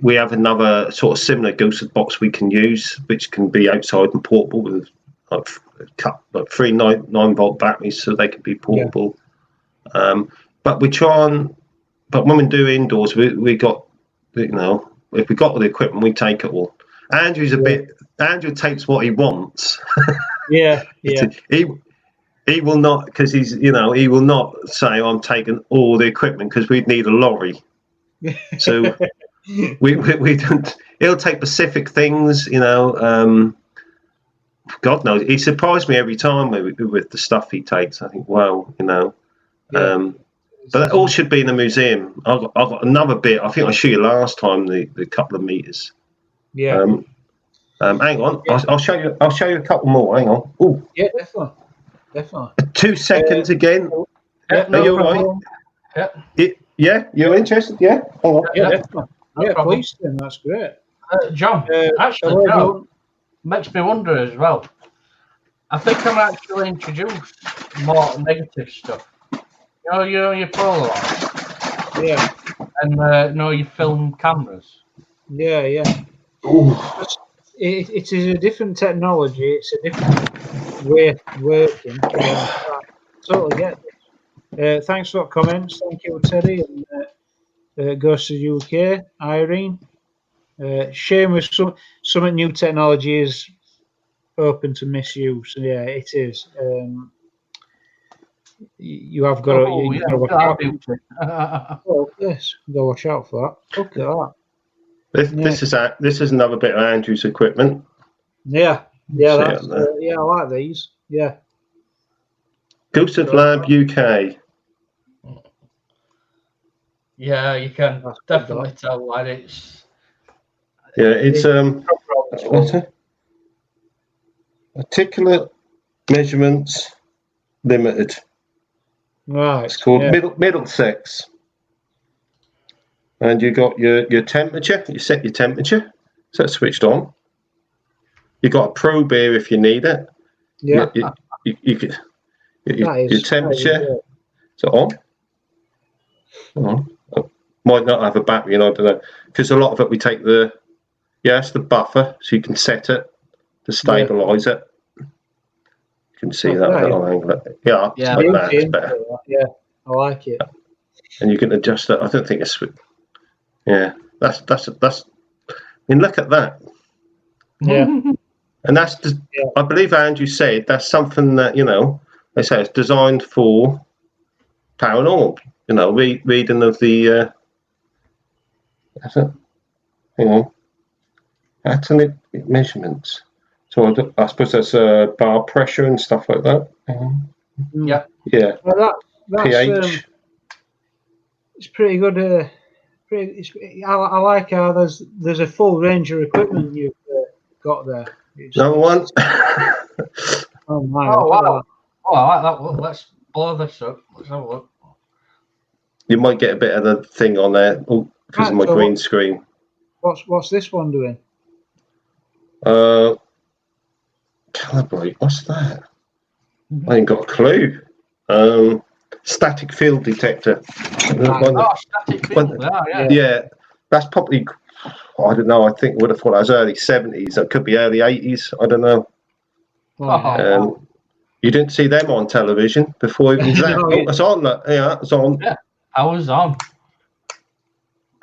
we have another sort of similar ghosted box we can use, which can be outside and portable with like 3 9-volt batteries, so they can be portable. But we try and but when we do indoors, we got, you know, if we got all the equipment, we take it all. Andrew takes what he wants. Yeah. He will not, because he's, you know, he will not say I'm taking all the equipment because we'd need a lorry. So we don't. He'll take specific things, you know. God knows, he surprised me every time with the stuff he takes. I think, wow, you know. But that all should be in the museum. I've got another bit. I think I showed you last time the couple of meters. Yeah. Hang on, I'll show you. I'll show you a couple more. Hang on. Oh. Yeah, definitely. 2 seconds again. Yeah, Are you all right? Yeah, you're interested? Yeah. Oh, yeah, definitely. Yeah, please, then. That's great. John, actually, no, makes me wonder as well. I think I'm actually introduced more negative stuff. You know, your Polaroid. Yeah. And your film cameras. Yeah. It is a different technology. It's a different way of working. I totally get it. Thanks for that comments. Thank you, Teddy. And Goes to UK, Irene. Shame with some new technology is open to misuse. Yeah, it is. You have got to. You got to watch out. Oh, yes, go watch out for that. Look at that. This is another bit of Andrew's equipment. Yeah. I like these. Yeah. Gustav Lab UK. Yeah, you can definitely tell why it's. Yeah, it's Articulate Measurements Limited. Right. It's called Middlesex. And you got your temperature. You set your temperature. So it's switched on. You got a probe here if you need it. Yeah. You could your temperature. Is it on? Might not have a battery, and I don't know, because a lot of it we take it's the buffer, so you can set it to stabilize it. You can see that little angle. Yeah, like that. It's better. Yeah, I like it. And you can adjust it. I don't think it's. Yeah, that's. I mean, look at that. Yeah. And that's just, I believe Andrew said that's something that, you know, they say it's designed for paranormal. You know, reading of the. You know, atomic measurements. So I suppose that's bar pressure and stuff like that. Yeah. Yeah. Well, that's pH. It's pretty good. I like how there's a full range of equipment you've got there. Number one. Oh my! Oh wow! Oh, I like that. Well, let's blow this up. Let's have a look. You might get a bit of the thing on there because of my green screen. What's this one doing? Calibrate. What's that? I ain't got a clue. Static field detector. Static field. Yeah, that's probably. I don't know. I think would have thought that was early 70s. It could be early 80s. I don't know. You didn't see them on television before even that. It's on. Yeah, it's on. Yeah, I was on.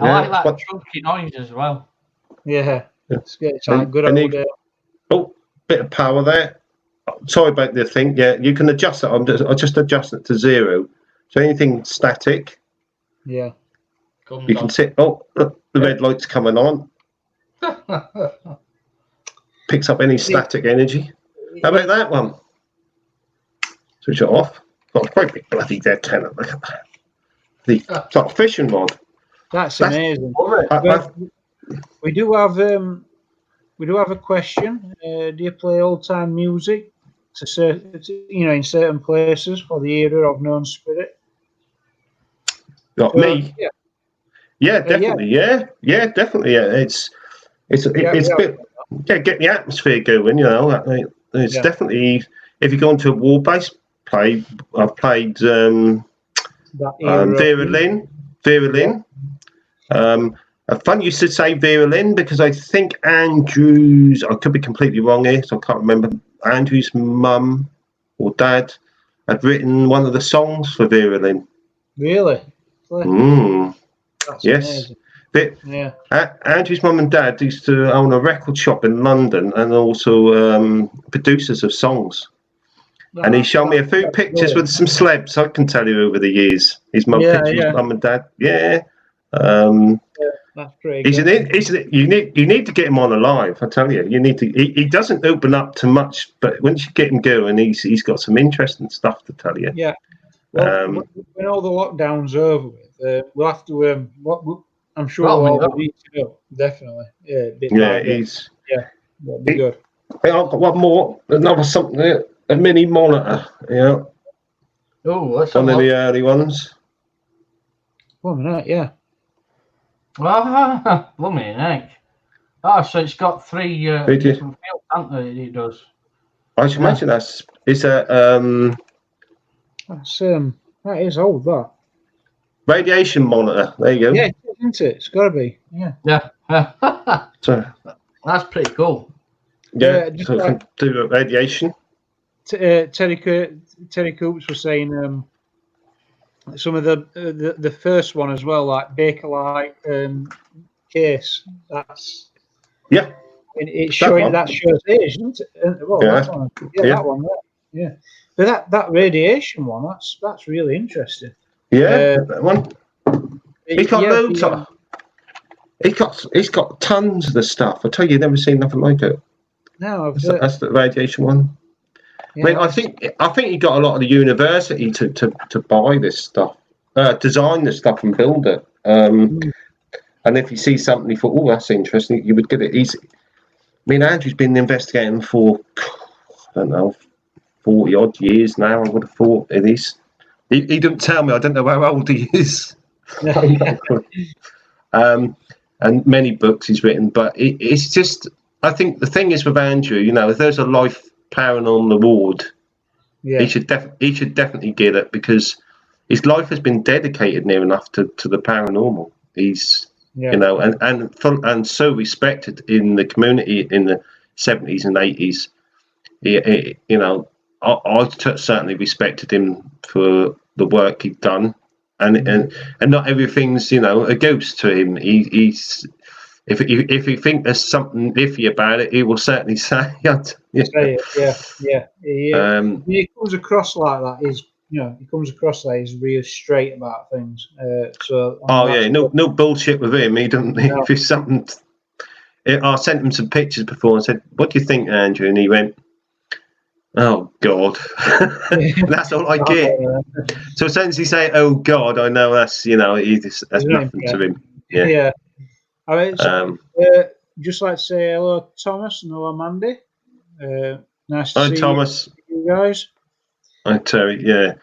I like that chunky noise as well. Yeah. It's like good old. Bit of power there. Sorry about the thing. Yeah, you can adjust it. I'll just adjust it to 0. So anything static. Yeah. You can see. Oh, look, the red light's coming on. Picks up any static energy. How about that one? Switch it off. Got a great big bloody dead tenant. Look at that. It's like a fishing rod. That's amazing. We do have a question. Do you play old time music in certain places for the era of known spirit? Got me. Yeah, definitely. Yeah, definitely. Yeah, it's a bit. Yeah, get the atmosphere going. You know, it's definitely. If you go into a war base, I've played Vera Lynn. Fun you should say Vera Lynn because I think Andrew's. I could be completely wrong here, so I can't remember. Andrew's mum or dad had written one of the songs for Vera Lynn. Really? play. That's yes. amazing. Yeah. Andrew's mum and dad used to own a record shop in London and also producers of songs. And he showed me a few pictures with some celebs. I can tell you over the years. His mum, his mum and dad. Yeah. That's pretty good. You need to get him on alive. I tell you, you need to. He doesn't open up to much, but once you get him going, he's got some interesting stuff to tell you. Yeah. Well, when all the lockdown's over with, we'll have to. I'm sure we'll all need to know. Definitely. Yeah. That'd be good. I've got one more. Another something. A mini monitor. Yeah. Oh, that's one of the early ones. 1 minute. Yeah. Ah, blooming heck. Oh, so it's got 3 different fields, hasn't it? It does. I should imagine that is old, that. Radiation monitor. There you go. Yeah, isn't it? It's got to be. Yeah. Yeah. So, that's pretty cool. Yeah, so like, can do radiation. Terry Coops was saying some of the first one as well, like Bakelite case. That's it's showing that shows age, isn't it? Well, that one. That one. Yeah, but that radiation one, that's really interesting. Yeah, that one. He's got loads of. He's got tons of the stuff. I tell you, you've never seen nothing like it. No, that's the radiation one. Yeah, I mean, I think he got a lot of the university to buy this stuff, design this stuff and build it. And if you see something, you thought, oh, that's interesting, you would get it easy. I mean, Andrew's been investigating for, I don't know, 40 odd years now. I would have thought it is. He didn't tell me. I don't know how old he is. And many books he's written, but it's just. I think the thing is with Andrew, if there's a Life Paranormal Award, he should definitely get it because his life has been dedicated near enough to the paranormal. He's and so respected in the community in the 70s and 80s. I certainly respected him for the work he'd done, and not everything's a ghost to him. He's if you think there's something iffy about it, he will certainly say it. He comes across like that. He comes across like he's real straight about things. No bullshit with him. He doesn't. No. If it's something, I sent him some pictures before and said, "What do you think, Andrew?" And he went, "Oh God," that's all I get. So since he say, "Oh God," I know that's that's nothing to him. Yeah. All right, just like to say hello, Thomas, and hello, Mandy. Nice to see Thomas. You guys. Hi, Terry. Yeah.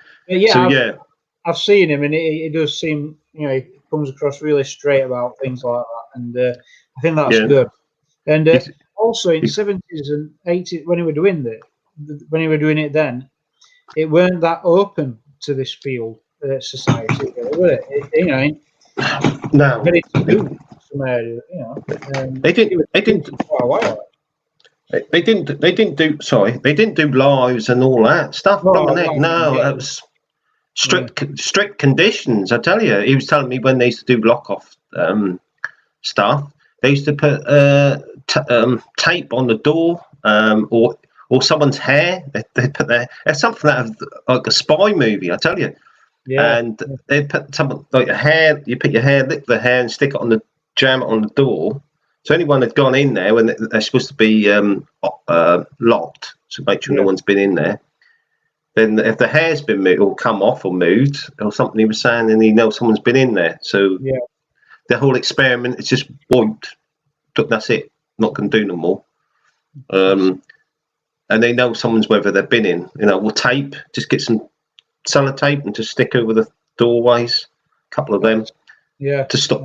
I've seen him, and he does seem, he comes across really straight about things like that, and I think that's good. And also in the 70s and 80s, when he were doing it then, it weren't that open to this field society, were it? No. Very taboo. Area, they didn't do lives and all that stuff. That was strict conditions. I tell you, he was telling me when they used to do lock off stuff, they used to put tape on the door or someone's hair. They put there's something out of like a spy movie. I tell you. Yeah. And they put something like a hair. You put your hair, lick the hair, and stick it on the. Jam it on the door. So anyone that's gone in there when they're supposed to be locked, so make sure no one's been in there. Then if the hair's been moved or come off or moved or something he was saying, then he knows someone's been in there. So the whole experiment is just wiped. That's it. Not going to do no more. And they know someone's whether they've been in. We'll tape. Just get some sellotape and just stick over the doorways. A couple of them. To stop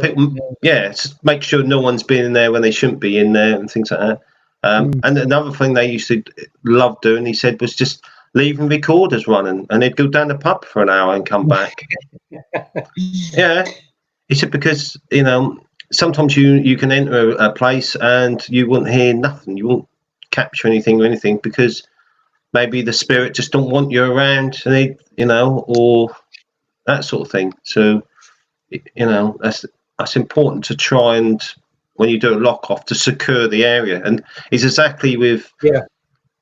people. To make sure no one's been in there when they shouldn't be in there and things like that. And another thing they used to love doing, he said, was just leaving recorders running, and they'd go down the pub for an hour and come back. He said because sometimes you can enter a place and you won't hear nothing, you won't capture anything or anything because maybe the spirit just don't want you around, and or that sort of thing. So, that's important to try and, when you do a lock off, to secure the area. And it's exactly with, like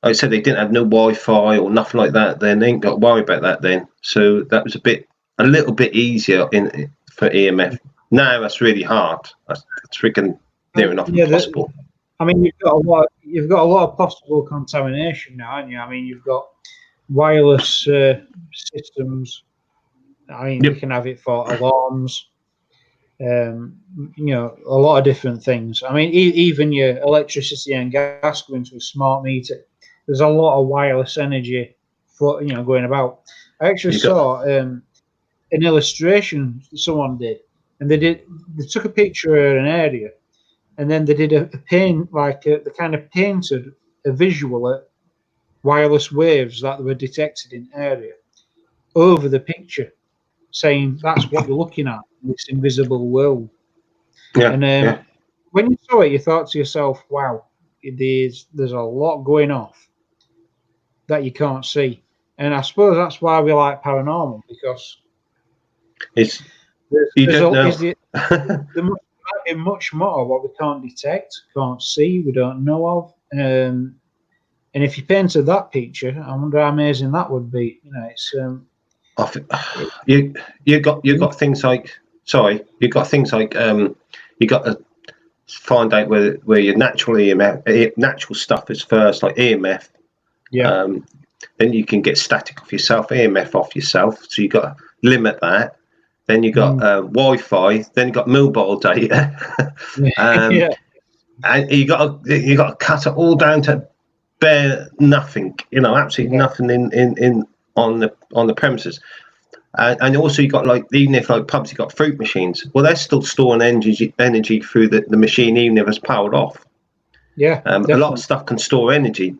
I said, they didn't have no Wi-Fi or nothing like that. Then they ain't got to worry about that then. So that was a little bit easier for EMF. Now that's really hard. That's freaking near enough impossible. I mean, you've got a lot of possible contamination now, haven't you? I mean, you've got wireless systems. I mean, you can have it for alarms. A lot of different things. I mean, even your electricity and gas going to a smart meter. There's a lot of wireless energy going about. I actually saw an illustration someone did, and they took a picture of an area, and then they did they kind of painted a visual at wireless waves that were detected in area over the picture, saying that's what you're looking at in this invisible world. And when you saw it, you thought to yourself, wow, there's a lot going off that you can't see. And I suppose that's why we like paranormal, because there might be much more what we can't detect, can't see, we don't know of. And if you painted that picture, I wonder how amazing that would be. It's you got things like you got to find out where your natural EMF, natural stuff is first, like EMF. Then you can get static off yourself, EMF off yourself. So you got to limit that. Then you got Wi-Fi. Then you got mobile data, and you got to cut it all down to bare nothing. Absolutely nothing in on the premises. And also you got, like, even if like pubs, you got fruit machines. Well, they're still storing energy through the machine, even if it's powered off. A lot of stuff can store energy.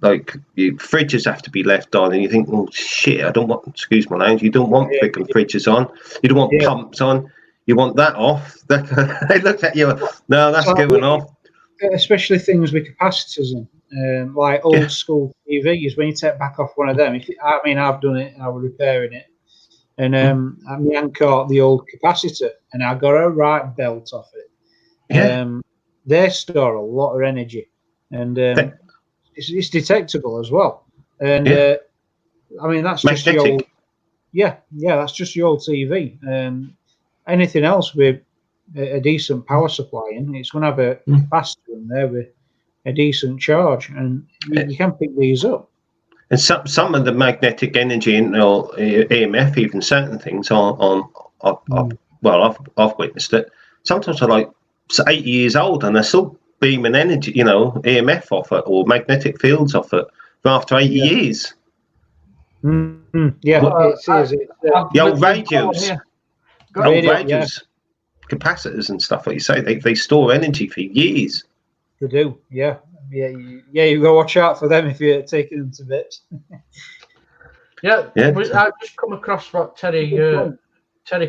Like fridges have to be left on, and you think, oh shit, I don't want, excuse my language, you don't want freaking fridges on. You don't want pumps on. You want that off. They look at you. No, that's going off. Especially things with capacitors in, like old school TVs. When you take back off one of them, I've done it. I was repairing it, and I caught the old capacitor, and I got a right belt off it. They store a lot of energy, and it's detectable as well. And that's just your old, that's just your old TV. Anything else with a decent power supply in, it's going to have a capacitor in there with a decent charge, and you can pick these up. And some of the magnetic energy or EMF, even certain things I've witnessed it. Sometimes they're like 80 years old and they're still beaming energy, EMF off it or magnetic fields off it after 80 years. The old radios. Capacitors and stuff, like you say, they store energy for years. They do, yeah. You got to watch out for them if you're taking them to bits. I've just come across what Terry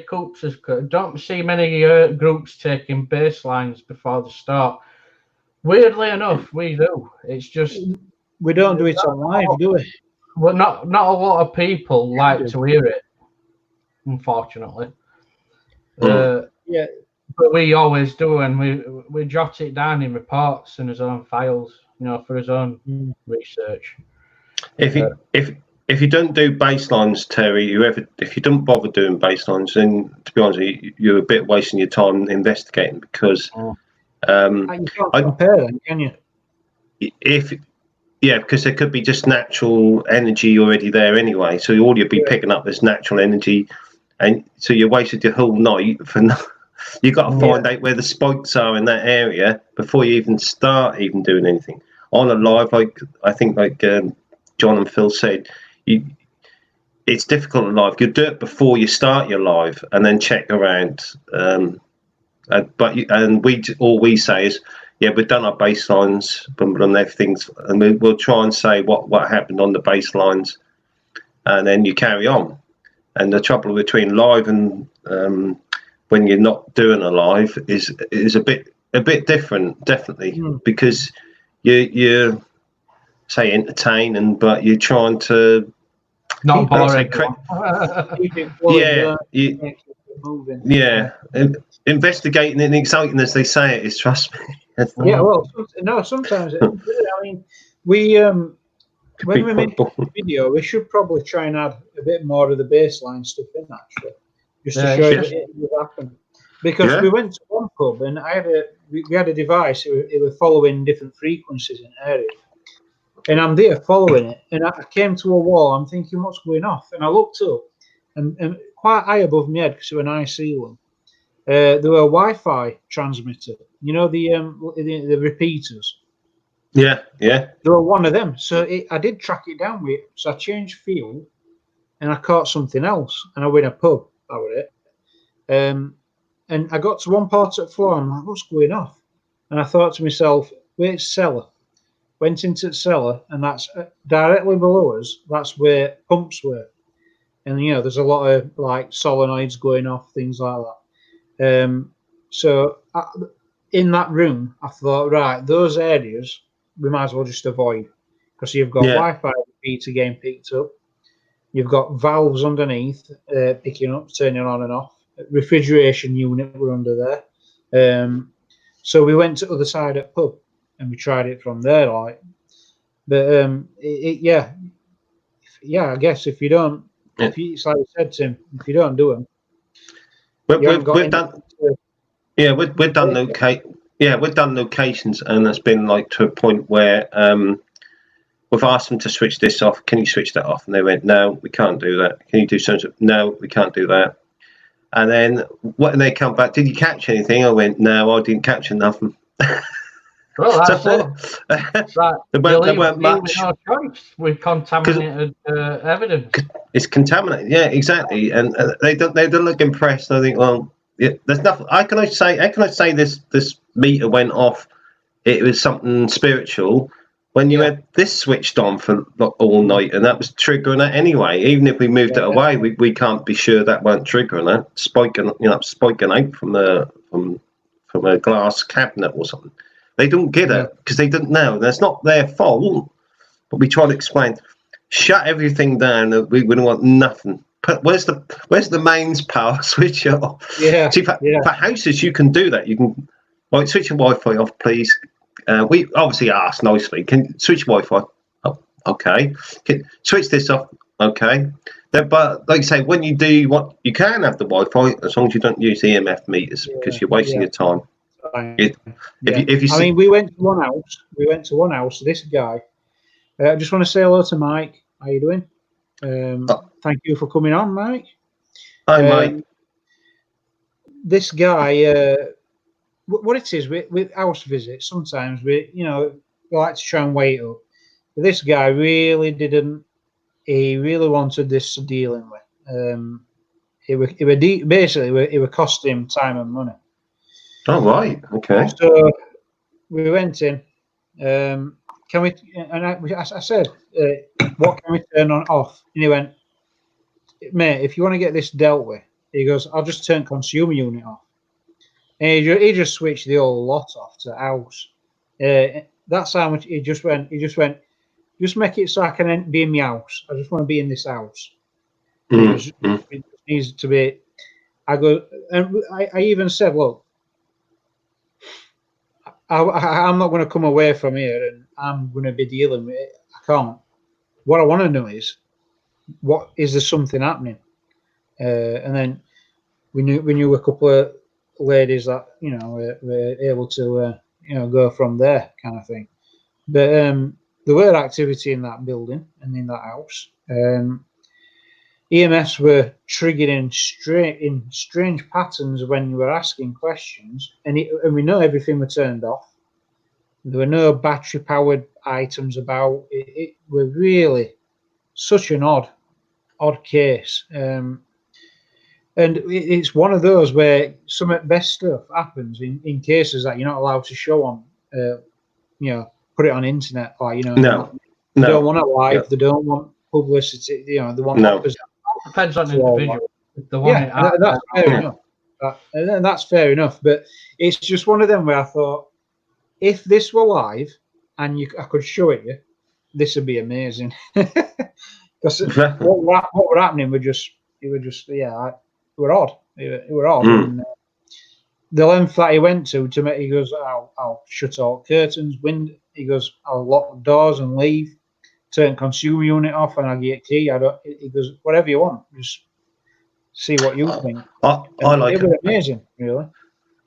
Coops has got. Don't see many groups taking baselines before the start. Weirdly enough, we do. It's just we don't do it online, do we? Well, not a lot of people like to hear it, unfortunately. But we always do, and we jot it down in reports in his own files, for his own research. If you don't do baselines, Terry, if you don't bother doing baselines, then to be honest, you're a bit wasting your time investigating, because you can't compare them, can you? Because there could be just natural energy already there anyway. So all you'll be picking up is natural energy, and so you wasted your whole night for nothing. You got to find out where the spikes are in that area before you even start doing anything. On a live, I think John and Phil said, it's difficult in live. You do it before you start your live, and then check around. All we say is, we've done our baselines, and everything's, and we'll try and say what happened on the baselines, and then you carry on. And the trouble between live and when you're not doing a live is a bit different, definitely, because you say entertaining, but you're trying to Not And I boring. say, Keep it flowing, yeah, keep it moving. yeah. Investigating and exciting as they say it is, trust me. Yeah, well, no, sometimes. I mean, we Could when be we quite make the video, we should probably try and add a bit more of the baseline stuff in, actually, just to show you that it would happen. Because we went to one pub and we had a device. It was following different frequencies in area, and I'm there following it, and I came to a wall. I'm thinking, what's going off? And I looked up, and quite high above my head, because it was an high ceiling, there were a Wi-Fi transmitter. You know the repeaters. Yeah. There were one of them. So I did track it down with it. So I changed field, and I caught something else, and I went a pub. That was it. And I got to one part of the floor, and I'm like, what's going off? And I thought to myself, where's cellar? Went into the cellar, and that's directly below us. That's where pumps were. And, there's a lot of, like, solenoids going off, things like that. So in that room, I thought, right, those areas, we might as well just avoid. Because you've got Wi-Fi repeater getting picked up. You've got valves underneath, picking up, turning on and off. Refrigeration unit were under there. So we went to the other side at pub and we tried it from there, like. But I guess if you don't, it's like you said, Tim, if you don't do them, we've done. Yeah, we've done we've done locations, and it's been like to a point where we've asked them to switch this off. Can you switch that off? And they went, no, we can't do that. Can you do something? No, we can't do that. And then when they come back, did you catch anything? I went, no, I didn't capture nothing. Well, that's it. There weren't much. With contaminated evidence. It's contaminated. Yeah, exactly. And they don't look impressed. I think, well, yeah, there's nothing. How can I say this meter went off? It was something spiritual. When you had this switched on for all night, and that was triggering it anyway. Even if we moved it away, we can't be sure that weren't triggering it, spiking out from a glass cabinet or something. They don't get it because they didn't know. That's not their fault. But we try to explain. Shut everything down. We don't want nothing. But where's the mains power switch off? Yeah. See, for houses, you can do that. You can switch your Wi-Fi off, please. We obviously asked nicely. Can switch Wi-Fi? Oh, okay. Switch this off. Okay. But like I say, when you do you can have the Wi-Fi as long as you don't use EMF meters because you're wasting your time. We went to one house. This guy. I just want to say hello to Mike. How you doing? Thank you for coming on, Mike. Hi, Mike. This guy. What it is with house visits, sometimes we like to try and wait up. But this guy really didn't. He really wanted this dealing with. It would cost him time and money. Oh right, okay. So we went in. Can we? And I said, what can we turn on off? And he went, mate, if you want to get this dealt with, he goes, I'll just turn consumer unit off. And he just switched the whole lot off to house. That's how much he just went. Just make it so I can be in my house. I just want to be in this house. It needs to be. I go, and I even said, look, I'm not going to come away from here and I'm going to be dealing with it. I can't. What I want to know is, is there something happening? And then we knew a couple of ladies that were able to go from there, kind of thing. But there were activity in that building and in that house. EMS were triggering in strange patterns when you were asking questions, and we know everything was turned off. There were no battery powered items about. It was really such an odd case. And it's one of those where some of the best stuff happens in cases that you're not allowed to show on, put it on internet, or they don't want it live, they don't want publicity, they want opposite. Depends on the individual. That's fair enough. And that's fair enough. But it's just one of them where I thought, if this were live and I could show it you, this would be amazing. Because what were happening were just, it were just, yeah, it were odd. It were odd. And the length that he went to make, he goes, I'll shut all curtains, he goes, I'll lock the doors and leave, turn consumer unit off, and I'll get a key. He goes, whatever you want, just see what you think. I like it. Was amazing, really.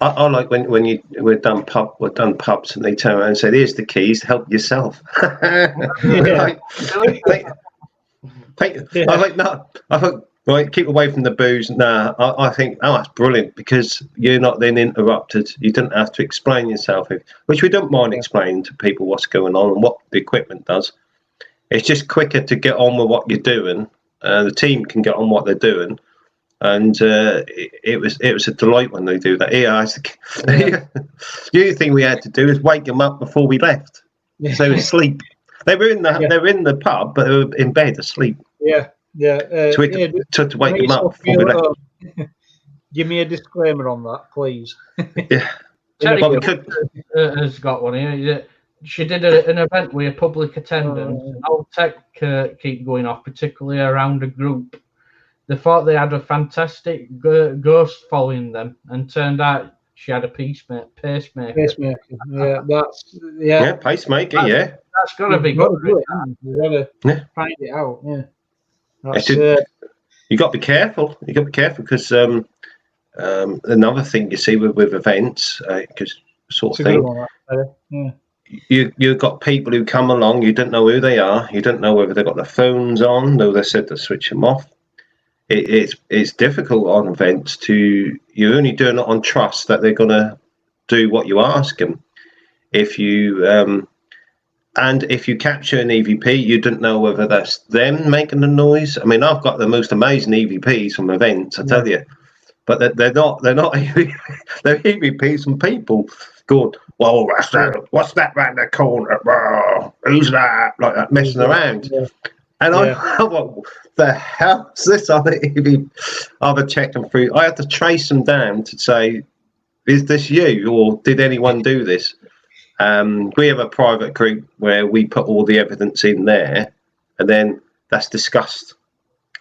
I like when we're done pubs and they turn around and say, "Here's the keys. Help yourself." I think no. I think right. Keep away from the booze. Nah. I think that's brilliant because you're not then interrupted. You don't have to explain yourself, which we don't mind explaining to people what's going on and what the equipment does. It's just quicker to get on with what you're doing. The team can get on what they're doing. And it was a delight when they do that. The only thing we had to do is wake them up before we left. So they were asleep. They were in the pub, but they were in bed asleep. Yeah. So we had to wake them up before we left. Give me a disclaimer on that, please. Yeah. Terry has got one here. She did an event with a public attendance. Old tech keep going off, particularly around a group. They thought they had a fantastic ghost following them, and turned out she had a pacemaker. Yeah, pacemaker. That's got to be good. You've got to find it out. Yeah, you got to be careful. You got to be careful because another thing you see with events, because sort of thing. You've got people who come along. You don't know who they are. You don't know whether they've got their phones on. Though they said to switch them off. It's difficult on events you're only doing it on trust that they're going to do what you ask them. If you capture an EVP, you don't know whether that's them making the noise. I mean, I've got the most amazing EVPs from events, I tell you, but they're not they're EVPs from people going, well, what's that round the corner? Well, who's that? Like that, messing around. And I what the hell is this? I've checked them through. I had to trace them down to say, is this you or did anyone do this? We have a private group where we put all the evidence in there, and then that's discussed.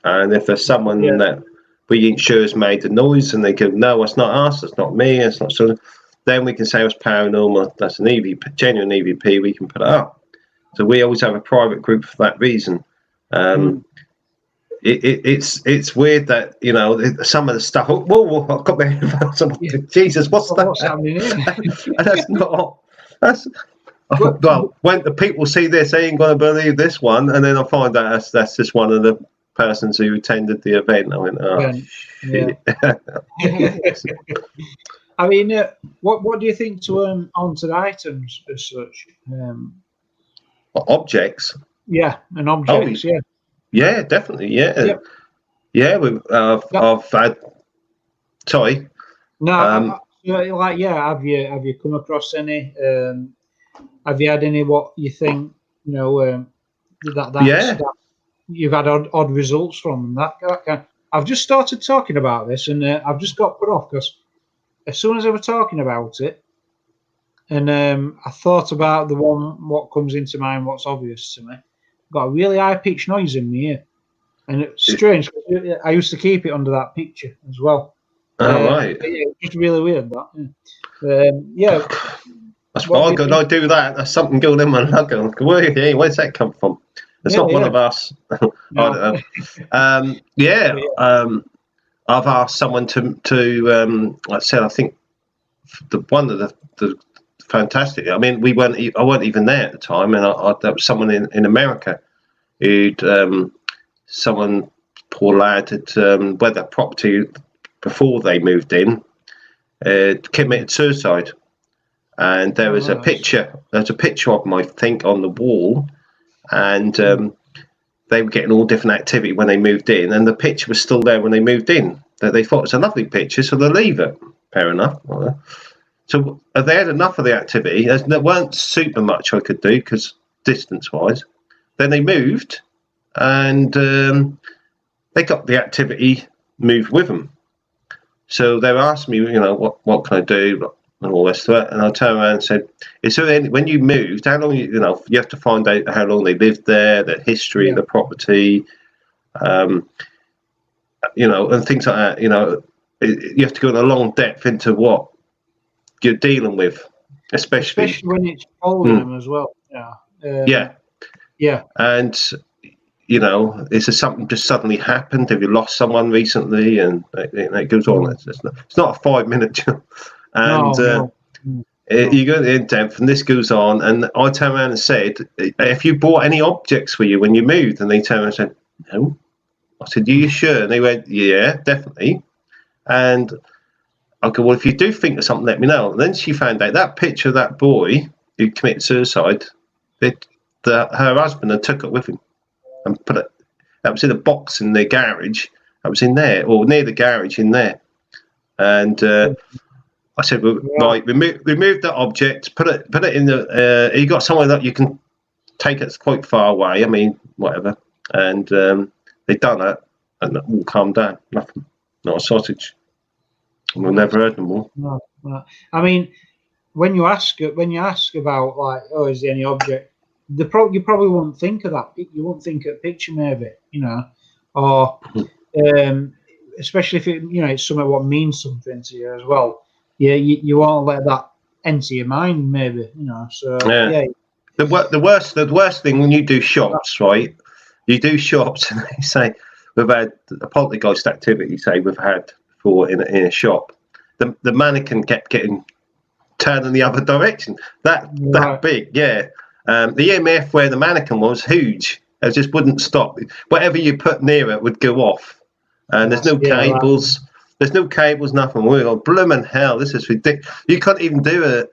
And if there's someone that we ain't sure has made the noise, and they go, no, it's not us, it's not me, it's not so, then we can say it's paranormal. That's an EVP, genuine EVP. We can put it up. So we always have a private group for that reason. It's weird that some of the stuff. Whoa! I've got my Jesus. What's that? That's not. Well, when the people see this, they ain't going to believe this one, and then I find out that's just one of the persons who attended the event. I went, oh, I mean, what do you think to haunted items as such? Objects. Yeah, and objects. Yeah, definitely. Yeah. I've had. Sorry. No, have you come across any? Have you had any? What you think? That you've had odd results from that. I've just started talking about this, and I've just got put off because as soon as I was talking about it, and I thought about the one what comes into mind, what's obvious to me. Got a really high pitched noise in my ear, and it's strange. I used to keep it under that picture as well. Right. It's just really weird that. That's why I do that. There's something going in my nugget. Where's that come from? It's not one of us. I don't know. I've asked someone to like I said, I think one of the fantastic. I mean, I weren't even there at the time, and there was someone in America who'd someone, poor lad, had where that property before they moved in, committed suicide, and there was a picture. There's a picture of him, I think, on the wall, and they were getting all different activity when they moved in, and the picture was still there when they moved in. They thought it's a lovely picture, so they'll leave it. Fair enough. So they had enough of the activity. There weren't super much I could do because distance-wise. Then they moved, and they got the activity moved with them. So they were asking me, what can I do, and all this to it. And I turned around and said, "Is there any, when you moved, how long you have to find out how long they lived there, the history of the property, And things like that. You have to go in a long depth into what you're dealing with, especially when it's following them as well. Yeah. Yeah. And is there something just suddenly happened? Have you lost someone recently? And it goes on. It's not a 5-minute job. And no. You go in depth, and this goes on. And I turned around and said, "Have you brought any objects with you when you moved?" And they turned around and said, "No." I said, "Are you sure?" And they went, "Yeah, definitely." And I go, "Well, if you do think of something, let me know." And then she found out that picture of that boy who committed suicide, her husband had took it with him and put it. That was in a box in their garage. That was in there, or near the garage in there. And I said, "Well, right, remove that object, put it in the. You got somewhere that you can take it quite far away. I mean, whatever." And they done it, and it all calmed down. Nothing, not a sausage. And we've never heard them more. No. I mean, when you ask about like, oh, is there any object? You probably won't think of that. You won't think of a picture, maybe, or especially if it's something what means something to you as well. Yeah, you won't let that enter your mind, maybe, So yeah. The worst thing when you do shops, right? You do shops, and they say we've had a poltergeist activity. Say we've had before in a shop. The mannequin kept getting turned in the other direction. That big, yeah. The EMF where the mannequin was huge. It just wouldn't stop. Whatever you put near it would go off. And there's no cables. Right. There's no cables, nothing. We're going, blooming hell, this is ridiculous. You can't even do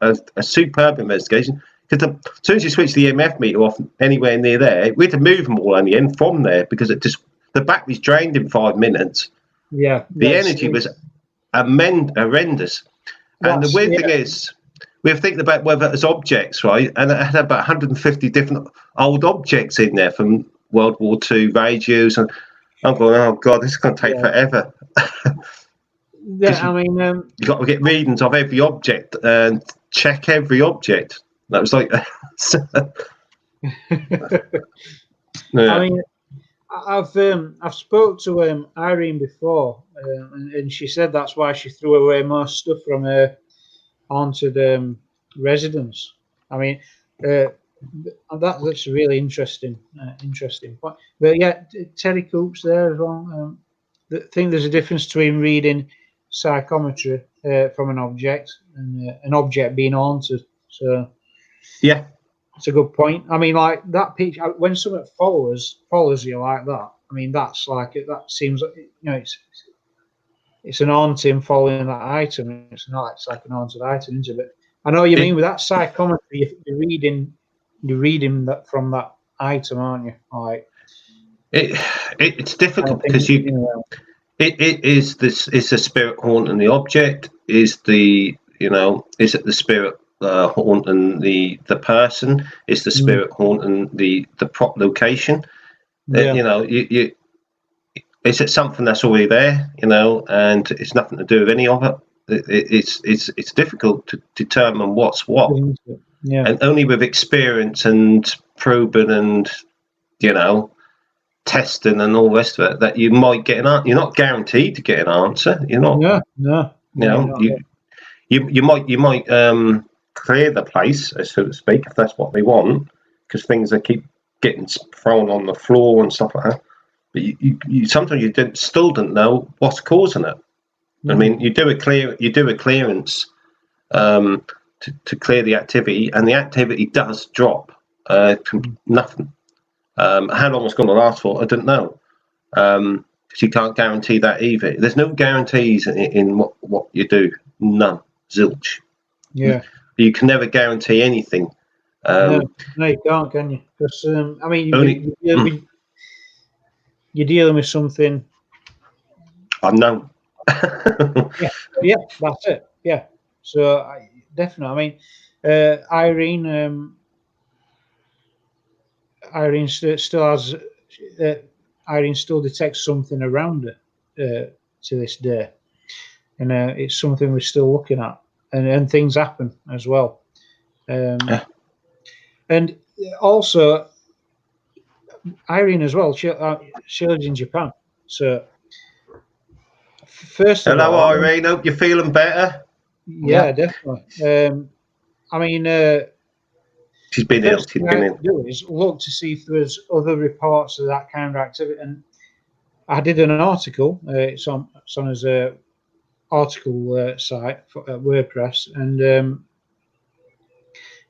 a superb investigation. Because as soon as you switch the EMF meter off anywhere near there, we had to move them all on the end from there because the battery's drained in 5 minutes. Yeah. The energy was horrendous. And the weird thing is, we were thinking about whether it's objects, right? And it had about 150 different old objects in there from World War II, radios. And I'm going, oh, God, this is going to take forever. Yeah, I mean... You've got to get readings of every object and check every object. That was like... I mean, I've spoke to Irene before, and she said that's why she threw away most stuff from her haunted residence. I mean, that's really interesting point. But yeah, Terry Coop's there as well. I think there's a difference between reading psychometry from an object and an object being haunted. So yeah. It's a good point. I mean, like that picture, when something follows you like that, I mean, that's like it. That seems like it's an haunting following that item. It's like an haunted item, isn't it? But I know what you mean with that psychometry. You're reading that from that item, aren't you? Like it's difficult because it is this. Is the spirit haunting the object? Is it the spirit haunting the person? Is the spirit haunting the prop location? Yeah. Is it something that's already there? And it's nothing to do with any of it. It's difficult to determine what's what. Yeah. And only with experience and probing and testing and all the rest of it that you might get an answer. You're not guaranteed to get an answer. You're not. No. You might clear the place, so to speak, if that's what they want, because things that keep getting thrown on the floor and stuff like that. But you sometimes still don't know what's causing it. I mean, you do a clearance to clear the activity, and the activity does drop to nothing. How long it's going to last for, I don't know, because you can't guarantee that either. There's no guarantees in what you do. None. Zilch. Yeah. You can never guarantee anything. No, you can't, can you? Because I mean, you're dealing with something unknown. yeah, that's it. Yeah. So definitely. I mean, Irene still has. Irene still detects something around her to this day, and it's something we're still looking at, and things happen as well. And also, Irene as well. She lives in Japan. So first of Hello, all, Irene. Hope you're feeling better. yeah, definitely. I mean, She's been ill. first She's thing been I ill. do is look to see if there's other reports of that kind of activity. And I did an article. It's on his article site for WordPress, and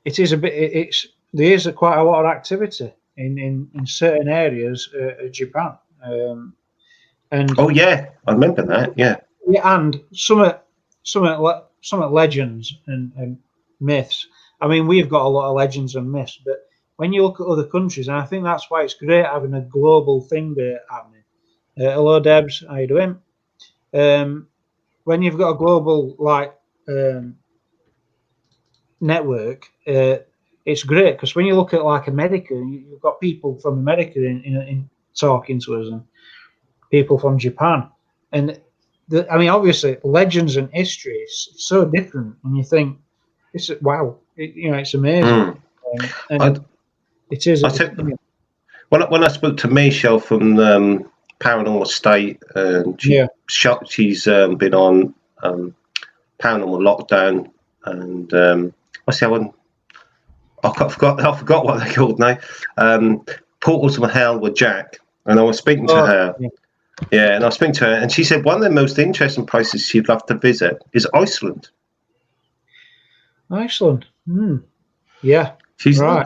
it is a bit. There is quite a lot of activity in certain areas of Japan, and Oh yeah, I remember that. Yeah. and some legends and myths. I mean, we've got a lot of legends and myths, but when you look at other countries, and I think that's why it's great having a global thing happening. Hello, Debs. How you doing? When you've got a global network, it's great because when you look at like America, you've got people from America in talking to us, and people from Japan, and I mean, obviously, legends and history is so different, and you think, wow, it's amazing, and it is. I said, when I spoke to Michelle from Paranormal State, she's been on Paranormal Lockdown, and what's the other one? I forgot what they're called now. Portals from Hell with Jack, and I was speaking to her. Yeah, and I was speaking to her, and she said one of the most interesting places she'd love to visit is Iceland. Iceland, yeah. She's right.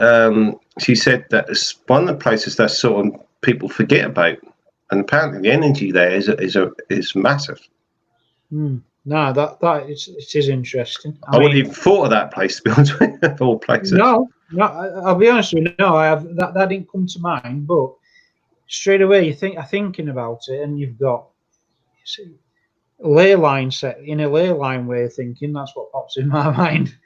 She said that it's one of the places that sort of people forget about, and apparently the energy there is massive. No, it is interesting. I wouldn't even thought of that place, to be honest with you, of all places. No, I'll be honest with you. No, I have that didn't come to mind, but straight away you're thinking about it, and you've got ley line set in a ley line way of thinking. That's what pops in my mind.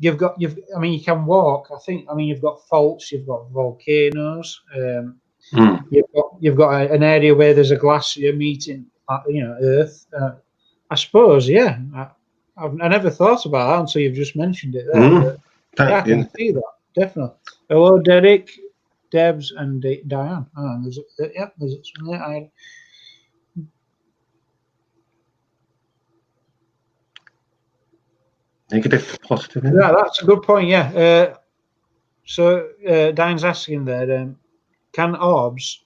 You can walk. You've got faults, you've got volcanoes. You've got an area where there's a glacier meeting, Earth. I suppose, yeah. I never thought about that until you've just mentioned it there. I can see that definitely. Hello, Derek, Debs, and Diane. There's something there. Negative to positive. Yeah, that's a good point. Yeah. So Diane's asking there: can orbs?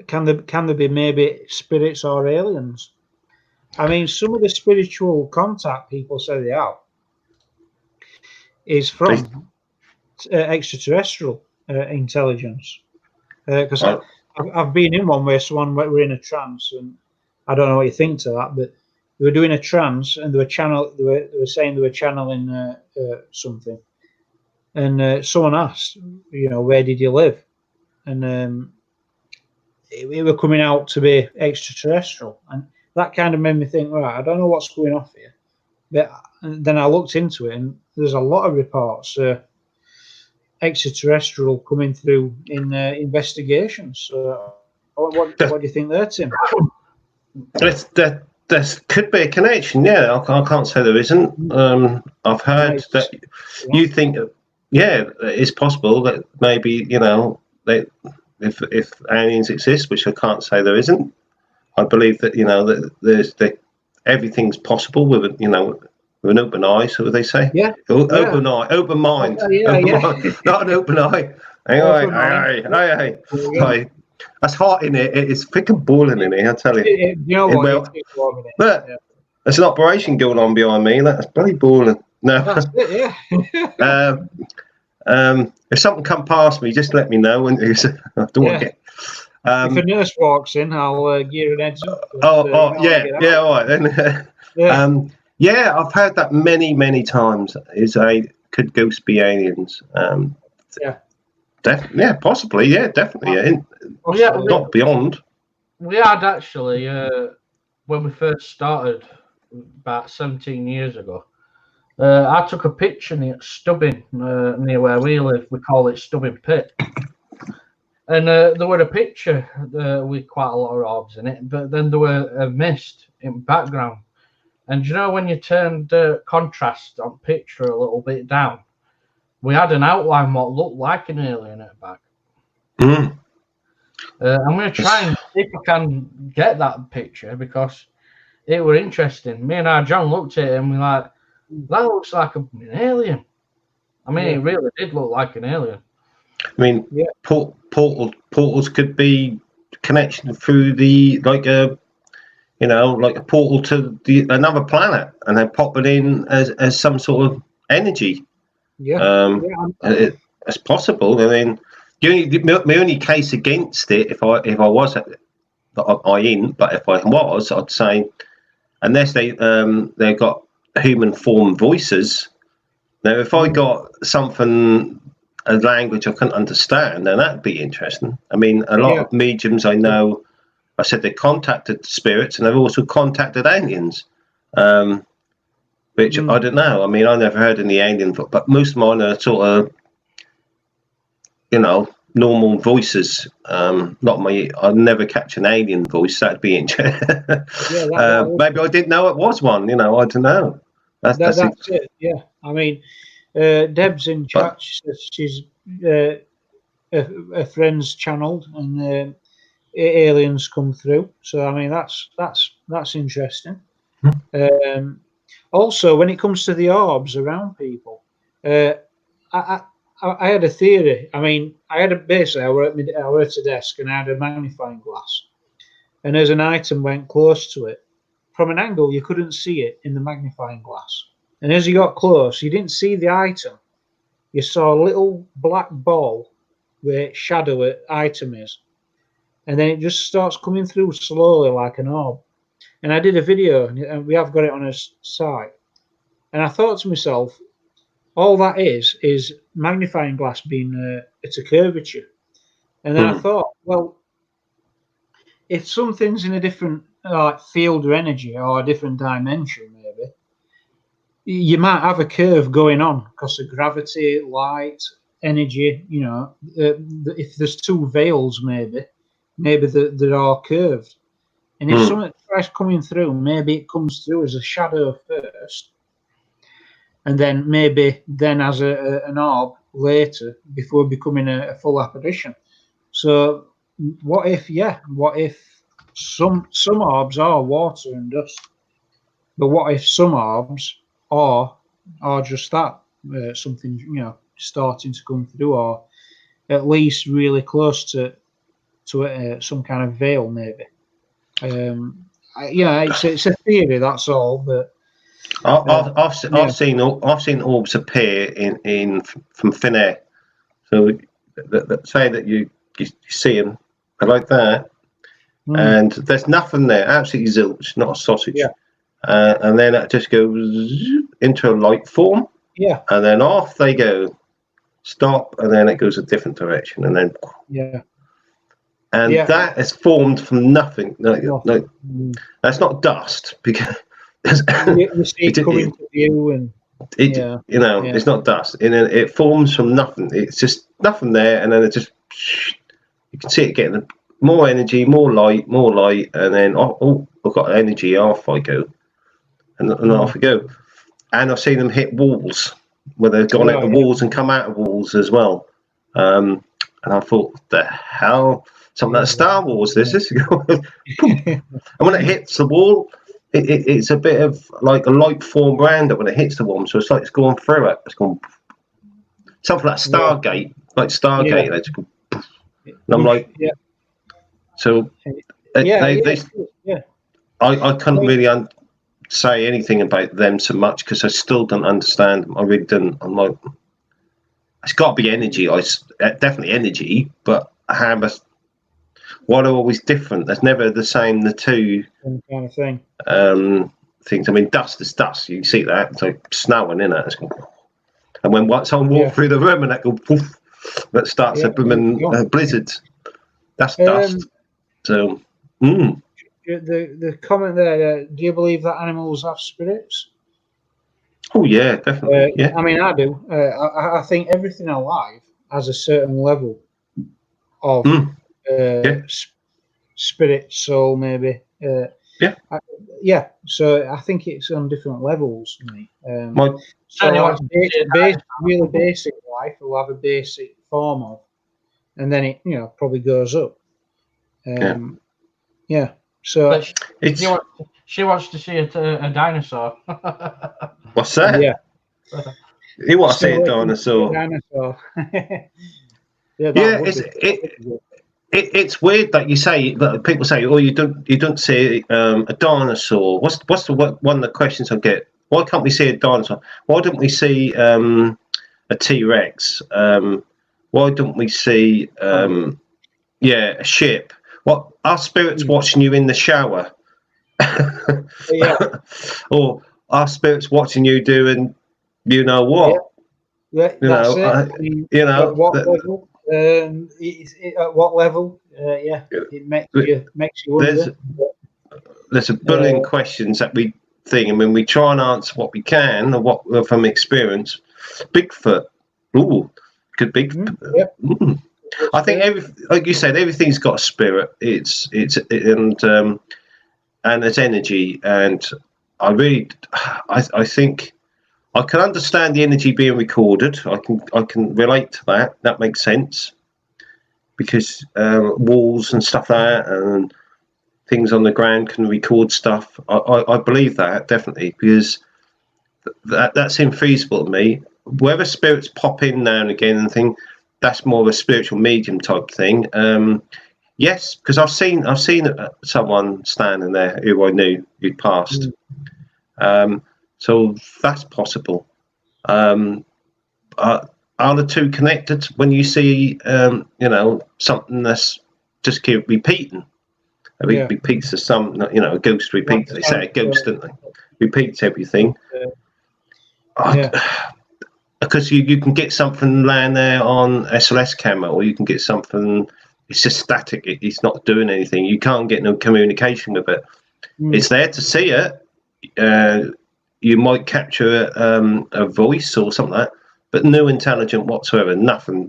Can there be maybe spirits or aliens? I mean, some of the spiritual contact people say they have is from extraterrestrial intelligence. Because I've been in one where someone were in a trance, and I don't know what you think to that, but they were doing a trance and they were saying they were channeling something, and someone asked, where did you live, and it were coming out to be extraterrestrial, and that kind of made me think, right, I don't know what's going off here. But then I looked into it, and there's a lot of reports extraterrestrial coming through in investigations. What do you think there, Tim? There could be a connection. Yeah, I can't say there isn't. I've heard that you think, it's possible that maybe if aliens exist, which I can't say there isn't. I believe that that everything's possible with with an open eye. So they say, open eye, open mind, mind, not an open eye. Hey. That's hot in it. It's freaking boiling in here, I tell you. But there's an operation going on behind me. That's bloody boiling. No. That's it, yeah. If something come past me, just let me know. And I don't want to get. If a nurse walks in, I'll gear an heads up. All right then. I've heard that many times. Could ghosts be aliens? Possibly. Yeah, definitely. Not beyond. We had actually when we first started about 17 years ago. I took a picture near Stubbing, near where we live. We call it Stubbing Pit. And there were a picture with quite a lot of orbs in it, but then there were a mist in the background. And when you turned the contrast on picture a little bit down, we had an outline what looked like an alien at the back. Mm. I'm going to try and see if I can get that picture because it were interesting. Me and our John looked at it and we're like, that looks like an alien. I mean, it really did look like an alien. I mean, portals could be connection through the like a portal to another planet, and they're popping in as some sort of energy. It's possible. I mean, my only case against it, if I was, I in, but if I was, I'd say, unless they've got human form voices. Now, if I got something, a language I couldn't understand, then that'd be interesting. I mean, a lot of mediums I know, I said they contacted spirits, and they've also contacted aliens, which I don't know. I mean, I never heard any alien, but most of mine are sort of, normal voices. Not my. I'd never catch an alien voice. That'd be interesting. Maybe I didn't know it was one. I don't know. That's it. Yeah, I mean, Deb's in chat. She says she's a friend's channeled and aliens come through. So I mean, that's interesting. Also, when it comes to the orbs around people, I had a theory. I mean, I were at a desk and I had a magnifying glass, and as an item went close to it, from an angle you couldn't see it in the magnifying glass, and as you got close, you didn't see the item. You saw a little black ball where shadow item is, and then it just starts coming through slowly like an orb. And I did a video, and we have got it on a site, and I thought to myself, all that is magnifying glass being at a curvature. And then I thought, well, if something's in a different field or energy or a different dimension, maybe you might have a curve going on because of gravity, light, energy. If there's two veils, maybe they're all curved. And if something tries coming through, maybe it comes through as a shadow first, and then maybe as an orb later before becoming a full apparition. So what if some orbs are water and dust, but what if some orbs are just that, something starting to come through, or at least really close to some kind of veil, maybe. It's a theory, that's all, but I've seen orbs appear in from thin air. So say that you see them like that, and there's nothing there, absolutely zilch, not a sausage. And then it just goes into a light form. And then off they go, stop, and then it goes a different direction, and then that is formed from nothing. No, that's not dust because. You see it coming to view, and it's not dust, and then it forms from nothing. It's just nothing there, and then it just, you can see it getting more energy, more light, and then I've got energy. Off I go, and off I go. And I've seen them hit walls where they've gone at the walls and come out of walls as well. And I thought, what the hell? Something like Star Wars. This is, and when it hits the wall. It's a bit of like a light form around it when it hits the wall, so it's like it's going through it. It's going something like Stargate, They just go, and I'm like, so I couldn't really say anything about them so much because I still don't understand them. I really didn't. I'm like, it's got to be energy. Definitely energy, but why are always different? There's never the same. The two kind of thing. Things. I mean, dust is dust. You can see that. It's like snowing in it. And when once I walk through the room and that go poof, that starts a blooming blizzard. That's dust. So, the comment there. Do you believe that animals have spirits? Oh yeah, definitely. I mean, I do. I think everything alive has a certain level of. Spirit, soul, maybe. So I think it's on different levels. Really basic life will have a basic form of, and then it probably goes up. Yeah. So But she wants to see a dinosaur. What's that? yeah, You want to see a Still waiting for dinosaur? a dinosaur. Yeah, that Yeah, would be. it's weird that you say that people say, "Oh, you don't see a dinosaur." What's one of the questions I get? Why can't we see a dinosaur? Why don't we see a T-Rex? Why don't we see a ship? What are spirits watching you in the shower? Yeah. Or are spirits watching you doing you know what? Yeah, You that's know, it. I mean, at what level? At what level? Yeah, it makes you wonder. There's a billion questions that we think, and when we try and answer what we can, or what from experience, Bigfoot. Ooh, could Bigfoot. Yep. I think like you said, everything's got a spirit. And there's energy, and I think I can understand the energy being recorded. I can relate to that. That makes sense because walls and stuff like that, and things on the ground can record stuff. I believe that definitely because that's infeasible to me. Whether spirits pop in now and again and think that's more of a spiritual medium type thing. Yes, because I've seen someone standing there who I knew who'd passed. So that's possible. Are the two connected? When you see something that's just keep repeating, it repeats to some a ghost repeats. They say a ghost, don't they? Repeats everything. Because you can get something laying there on SLS camera, or you can get something. It's just static. It's not doing anything. You can't get no communication with it. It's there to see it. You might capture a voice or something like that, but no intelligent whatsoever. Nothing.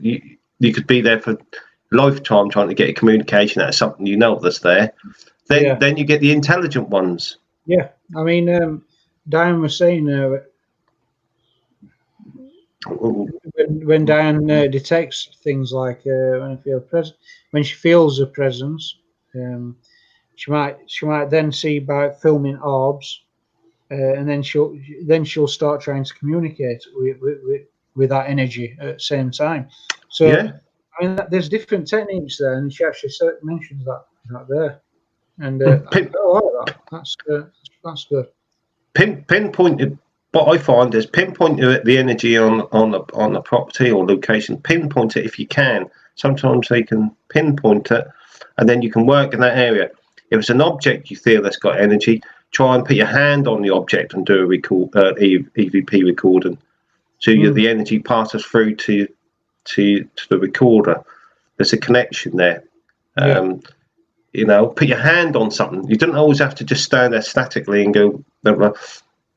You could be there for a lifetime trying to get a communication out of something that's there. Then you get the intelligent ones. Yeah, I mean, Diane was saying when Diane detects things like when she feels a presence, she might then see by filming orbs, and then she'll start trying to communicate with that energy at the same time. So I mean, there's different techniques there, and she actually mentions that there. And that's good. Pinpointed. What I find is pinpoint the energy on the property or location. Pinpoint it if you can. Sometimes they can pinpoint it, and then you can work in that area. If it's an object you feel that's got energy, try and put your hand on the object and do a EVP recording. So the energy passes through to the recorder. There's a connection there. Put your hand on something. You don't always have to just stand there statically and go.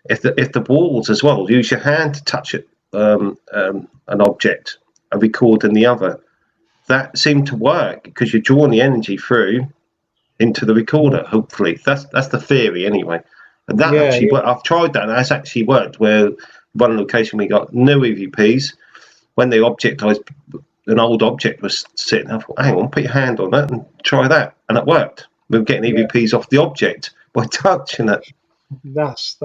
If the walls as well, use your hand to touch it, an object, and record in the other. That seemed to work because you're drawing the energy through into the recorder. Hopefully, that's the theory anyway. And that actually worked. I've tried that, and that's actually worked. Where one location we got no EVPs when the object an old object was sitting. I thought, hang on, put your hand on that and try that, and it worked. We were getting EVPs off the object by touching it. That's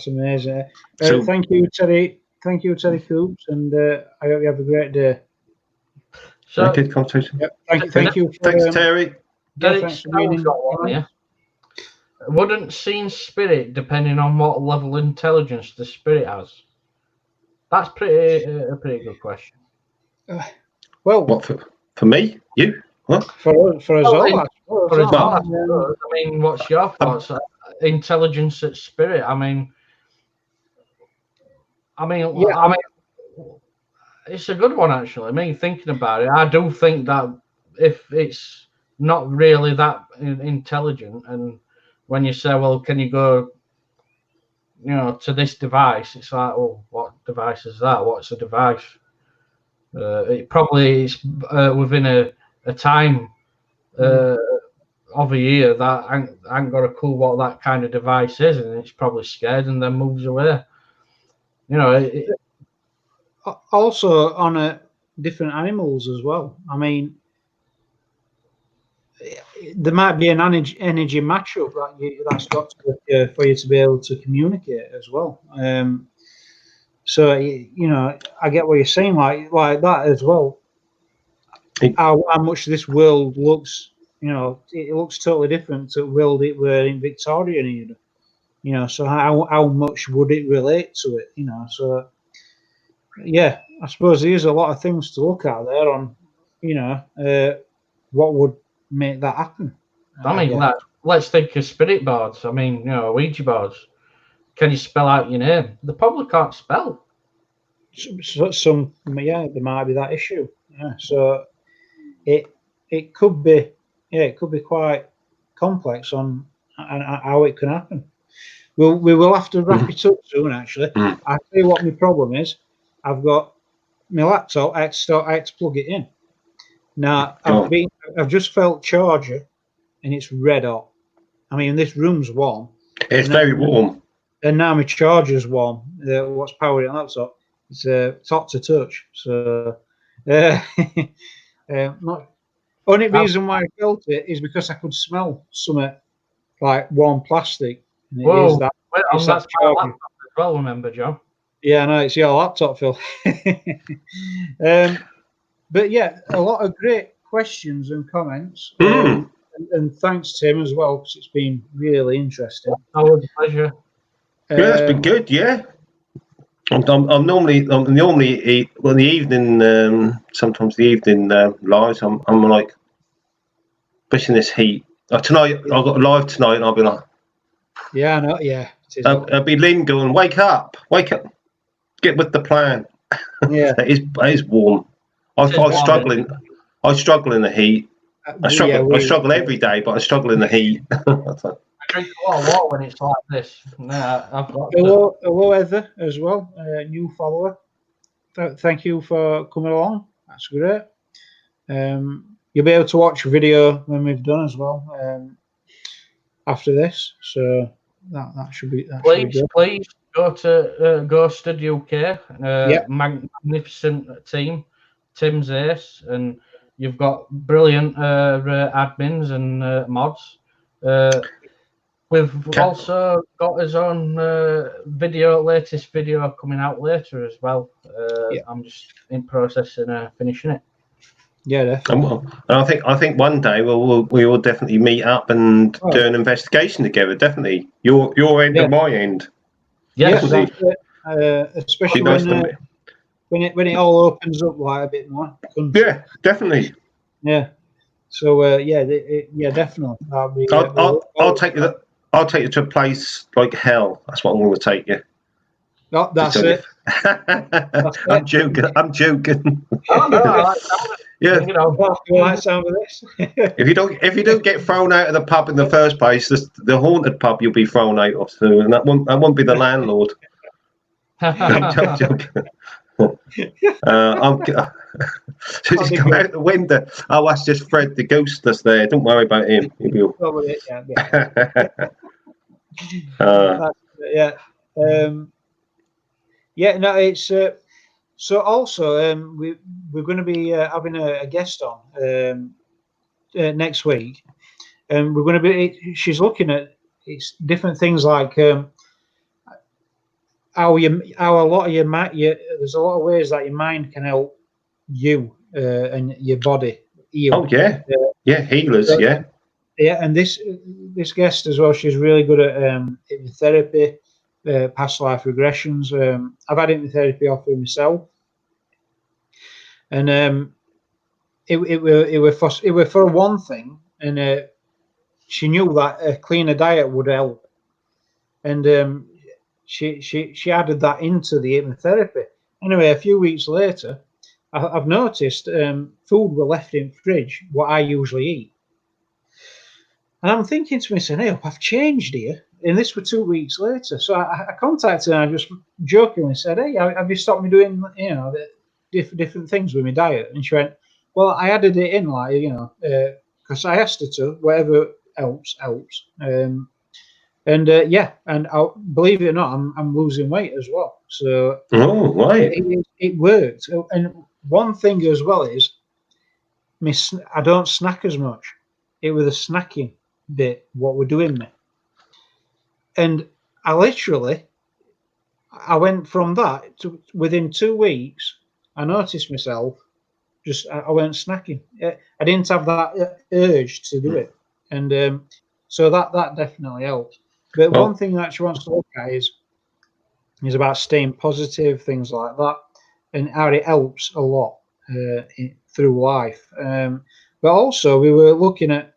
amazing. Thank you, Terry. Thank you, Terry Coops, and I hope you have a great day. So, good conversation. Yep, thank you. Thanks, Terry. Thanks for being in. Wouldn't seeing spirit depending on what level of intelligence the spirit has? That's a pretty good question. Well, what for me? You? What? For us all. I mean, what's your thoughts? Intelligence at spirit. I mean, it's a good one actually. I mean, thinking about it, I do think that if it's not really that intelligent, and when you say, "Well, can you go, to this device?" It's like, "Oh, what device is that? What's a device?" It probably is within a time of a year that I ain't got a clue what that kind of device is, and it's probably scared and then moves away. Also on different animals as well. I mean, there might be an energy matchup that's got to, for you to be able to communicate as well. So I get what you're saying, like that as well. How much this world looks, it looks totally different to the world it were in Victorian era. So how much would it relate to it? So yeah, I suppose there's a lot of things to look at there on, what would make that happen. I mean, let's think of spirit boards. I mean, Ouija boards. Can you spell out your name? They probably can't spell. There might be that issue. Yeah, so it could be, it could be quite complex on how it can happen. We will have to wrap it up soon. Actually, I tell you what my problem is. I've got my laptop. I had to plug it in. Now I've just felt charger, and it's red hot. I mean, this room's warm. It's very warm. And now my charger's warm. What's powering the laptop? It's hot to touch. So, only reason why I felt it is because I could smell something like warm plastic. And Whoa! That's my laptop as well. Remember, John? Yeah, no, it's your laptop, Phil. But yeah, a lot of great questions and comments. And thanks, Tim, as well, because it's been really interesting. Always a pleasure. Yeah, that's been good. Yeah, I'm normally in the evening. Sometimes the evening lives. I'm like pushing this heat. Tonight I've got a live tonight, and I'll be like, yeah, I know, yeah. I'll be Lynn going, wake up, get with the plan. Yeah, it is warm. I struggle in the heat. I struggle every day, but I struggle in the heat. I drink a lot of water when it's like this. Yeah, I've got hello, Heather, as well, new follower. Thank you for coming along. That's great. You'll be able to watch video when we've done as well after this. So that should be. Please go to Ghost UK. Magnificent team. Tim's ace, and you've got brilliant admins and mods. We've also got his own latest video coming out later as well. I'm just in process and finishing it. Yeah, definitely. And I think one day we will definitely meet up and do an investigation together. Definitely, your end and my end. Yes, especially when it all opens up like a bit more. Yeah, definitely. Yeah. So definitely. I'll take you to a place like hell. That's what I'm going to take you. No, that's it. I'm joking. Oh, no, yeah. Like sound of this. If you don't get thrown out of the pub in the first place, the haunted pub you'll be thrown out of too, and that won't be the landlord. I'm joking. Just come out the window. Oh, that's just Fred the ghost that's there. Don't worry about him. No, it's so also we're going to be having a guest on next week, and we're going to be. She's looking at different things like how a lot of there's a lot of ways that your mind can help you and your body heal. Oh yeah, healers. And this guest as well. She's really good at hypnotherapy, past life regressions. I've had hypnotherapy off of myself, and it were for one thing, and she knew that a cleaner diet would help, and she added that into the hypnotherapy. Anyway, a few weeks later, I've noticed food were left in the fridge, what I usually eat. And I'm thinking to myself, hey, I've changed here. And this were 2 weeks later. So I contacted her and I just jokingly said, hey, have you stopped me doing, the different things with my diet? And she went, well, I added it in, because I asked her to, whatever helps. And I'll, believe it or not, I'm losing weight as well. So right. It worked. And one thing as well is I don't snack as much. it was the snacking bit what were doing me. And I went from that to within 2 weeks, I noticed myself I went snacking. I didn't have that urge to do it. And so that definitely helped. But one thing that she wants to look at is about staying positive, things like that, and how it helps a lot through life. But also, we were looking at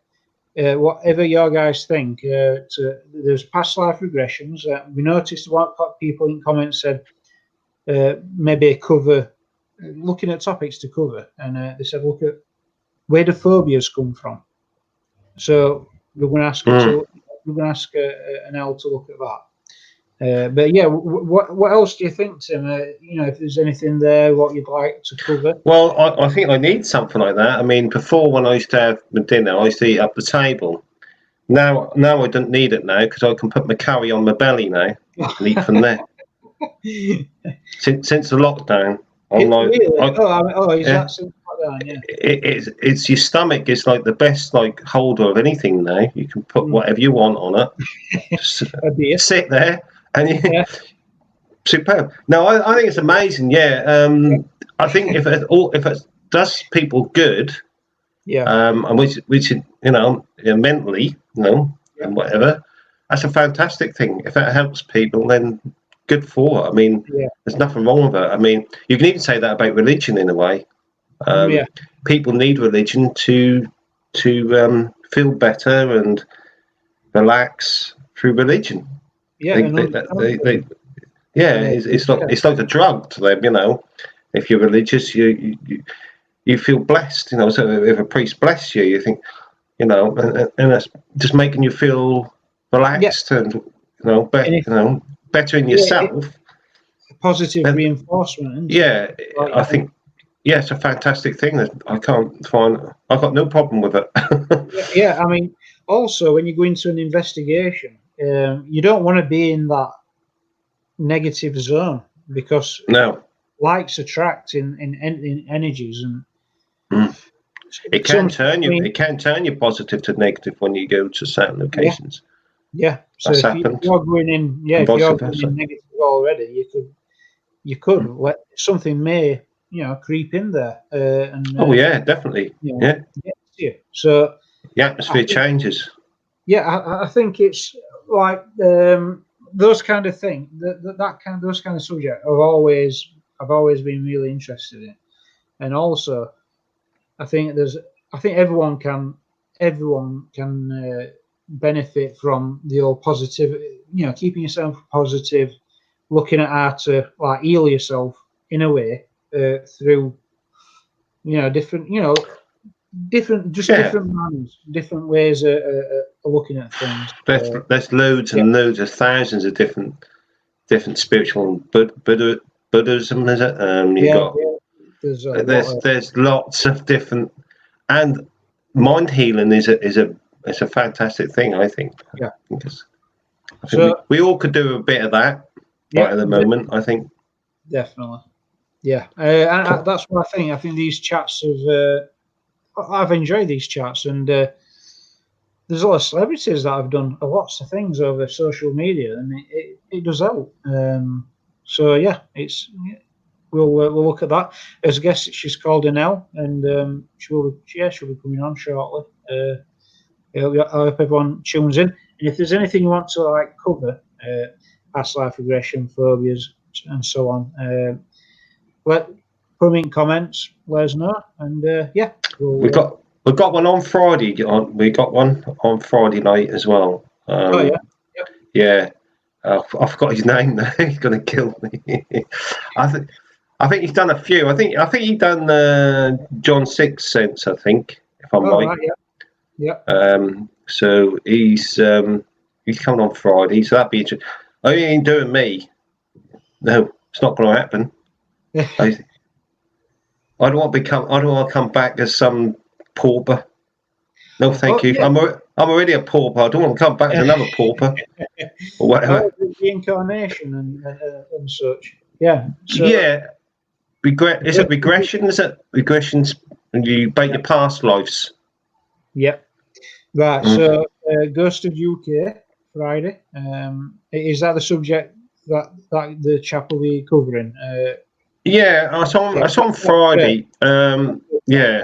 whatever your guys think. There's past life regressions. We noticed what people in comments said, maybe looking at topics to cover, and they said, look at where the phobias come from. So we're going to ask an L to look at that. But yeah, what else do you think, Tim? If there's anything there, what you'd like to cover? Well, I think I need something like that. I mean, before when I used to have my dinner, I used to eat up the table. Now I don't need it now because I can put my curry on my belly now and eat from there. Since the lockdown, I'm like, really? Is that since lockdown? Yeah. It's your stomach is like the best holder of anything now. You can put whatever you want on it. Just sit there. And superb. No, I think it's amazing. Yeah, I think if it does people good, and which mentally, and whatever, that's a fantastic thing. If that helps people, then good for it. I mean, there's nothing wrong with it. I mean, you can even say that about religion in a way. People need religion to feel better and relax through religion. It's like a drug to them. If you're religious, you feel blessed. So if a priest bless you, you think, and that's just making you feel relaxed and better in yourself. Positive reinforcement. I think. Yeah, it's a fantastic thing that I've got no problem with it. I mean, also when you go into an investigation, you don't want to be in that negative zone because likes attract in energies, and it can turn you. It can turn you positive to negative when you go to certain locations. So if you're going in, if you're going in negative already, you could let something may creep in there. Definitely. So the atmosphere changes. I think it's like those kind of things. Those kind of subjects I've always been really interested in, and also I think everyone can benefit from the old positive. Keeping yourself positive, looking at how to heal yourself in a way through different manners, different ways of looking at things. There's loads and loads of thousands of different spiritual Buddhism, is it? There's lots of different, and mind healing is a fantastic thing, I think. Because I think we all could do a bit of that at the moment. I think definitely. And that's what I think. I think these chats I've enjoyed these chats, and there's a lot of celebrities that have done lots of things over social media, and it does help. We'll look at that. As a guest, she's called Anel, and she'll be coming on shortly. I hope everyone tunes in. And if there's anything you want to cover, past life regression, phobias, and so on, put them in comments. Let us know, and we've got one on Friday. We got one on Friday night as well. I forgot his name now. He's gonna kill me. I think he's done a few. I think he's done John 6 Sense. I think, if I'm right. So he's coming on Friday. So that'd be interesting. Oh, he ain't doing me. No, it's not going to happen. I don't want to come back as some pauper. No, thank you. I'm already a pauper. I don't want to come back as another pauper or whatever. Reincarnation and such. Yeah. So, is it regression? Is it regressions? And you bake your past lives. Yep. Right. So, Ghosted UK Friday. Is that the subject that the chap will be covering? Yeah, it's on Friday. Yeah.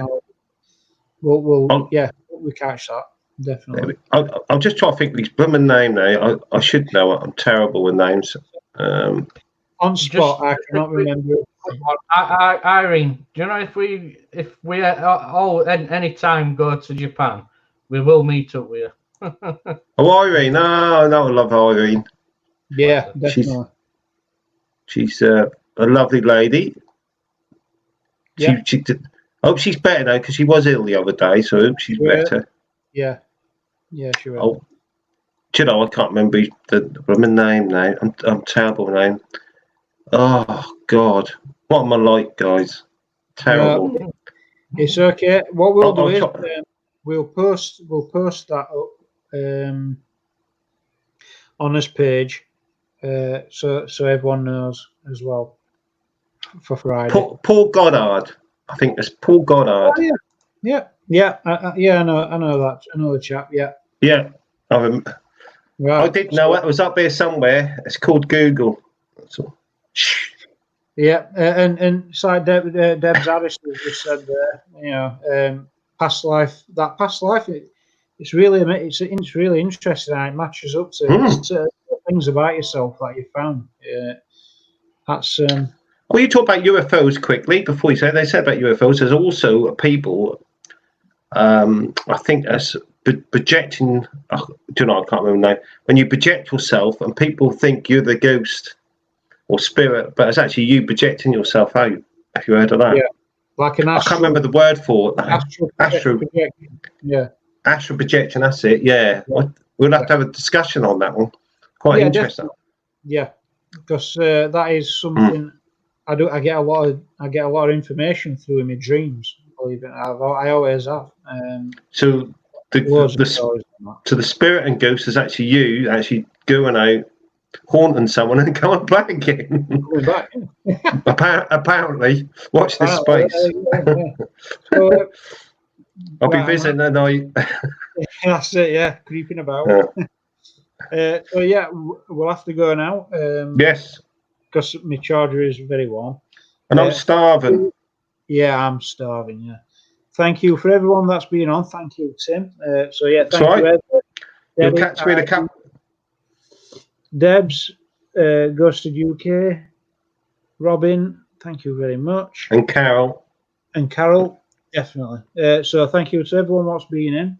We'll we catch that definitely. I'll just try to think of his blooming name now. I should know it. I'm terrible with names. On spot, I cannot remember. Irene, do you know if we all any time go to Japan, we will meet up with you. Oh, Irene. Oh, no, I love Irene. Yeah, definitely. She's a lovely lady. Yeah. I hope she's better now because she was ill the other day, so I hope she's better. Yeah, she will. Oh, do you know, I can't remember the woman's name now. I'm terrible with name. Oh God, what am I like, guys? Terrible. It's okay. What we'll do is we'll post that up on this page, so everyone knows as well for Friday. Paul Goddard, I think it's Paul Goddard. Oh, yeah. I know that. I know the chap. Yeah. Yeah, right. I did know it. It was up there somewhere. It's called Google. That's all. Yeah, and it's like Deb's Harris just said there. Past life. That past life. It's really interesting. It matches up to things about yourself that you found. That's. Well, you talk about UFOs quickly before you say. They said about UFOs. There's also people. I think as projecting. I can't remember the name. When you project yourself, and people think you're the ghost or spirit, but it's actually you projecting yourself out. Have you heard of that? Yeah, like an astral. I can't remember the word for it. Astral projection. Yeah. Astral projection. That's it. Yeah. We'll have to have a discussion on that one. Quite interesting. Definitely. Yeah, because that is something I do. I get a lot of information through my dreams. Believe it, I always have. So the spirit and ghost is actually you actually going out, haunting someone and coming back again. Coming back. Apparently, watch this space. So, I'll be visiting at night. That's it. Yeah, creeping about. So yeah, we'll have to go now. Yes. Because my charger is very warm. And I'm starving. Yeah, I'm starving. Yeah. Thank you for everyone that's been on. Thank you, Tim. So yeah, thank you, Ed. You'll catch me in a cup. Debs, Ghosted UK, Robin, thank you very much. And Carol. Definitely. So thank you to everyone that's been in.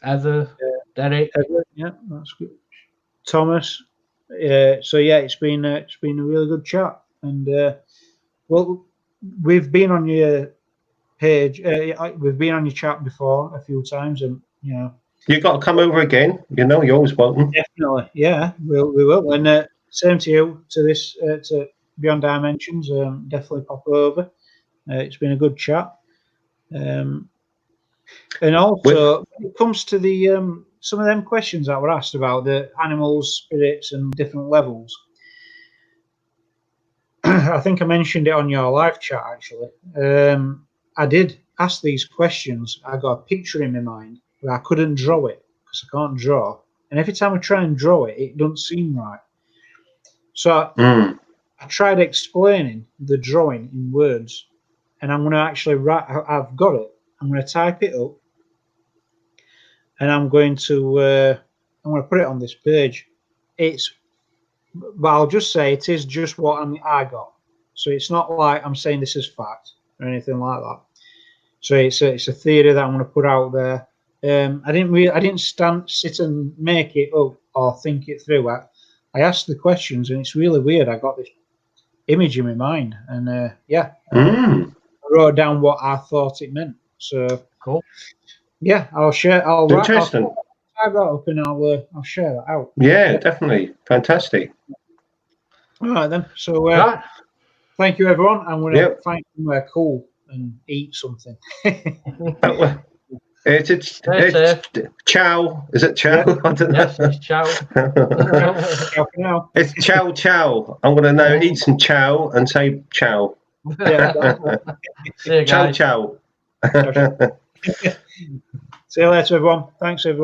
Heather, Derek. Yeah, that's good. Thomas. So yeah, it's been a really good chat, and well, we've been on your page. We've been on your chat before a few times, and you've got to come over again. You're always welcome. Definitely, yeah, we will. And same to you, to this, to Beyond Dimensions. Definitely pop over. It's been a good chat. And also, when it comes to the some of them questions that were asked about the animals, spirits, and different levels, I think I mentioned it on your live chat. Actually, I did ask these questions. I got a picture in my mind, but I couldn't draw it because I can't draw. And every time I try and draw it, it doesn't seem right. So I tried explaining the drawing in words, and I'm going to actually write. I've got it. I'm going to type it up, and I'm going to put it on this page. But I'll just say it is just what I got. So it's not like I'm saying this is fact or anything like that. So it's a theory that I'm going to put out there. I didn't sit and make it up or think it through. I asked the questions, and it's really weird. I got this image in my mind, and I wrote down what I thought it meant. So cool. Yeah, I'll share. I'll interesting. I'll type that up and I'll share that out. Yeah, definitely. Fantastic. All right then. So thank you, everyone. I'm going to find somewhere cool and eat something. It's chow. Is it chow? Yeah. I don't know. Yes, it's chow. Ciao for now. It's chow. I'm going to now eat some chow and say chow. Yeah. See you guys. Chow. See you later, everyone. Thanks, everyone.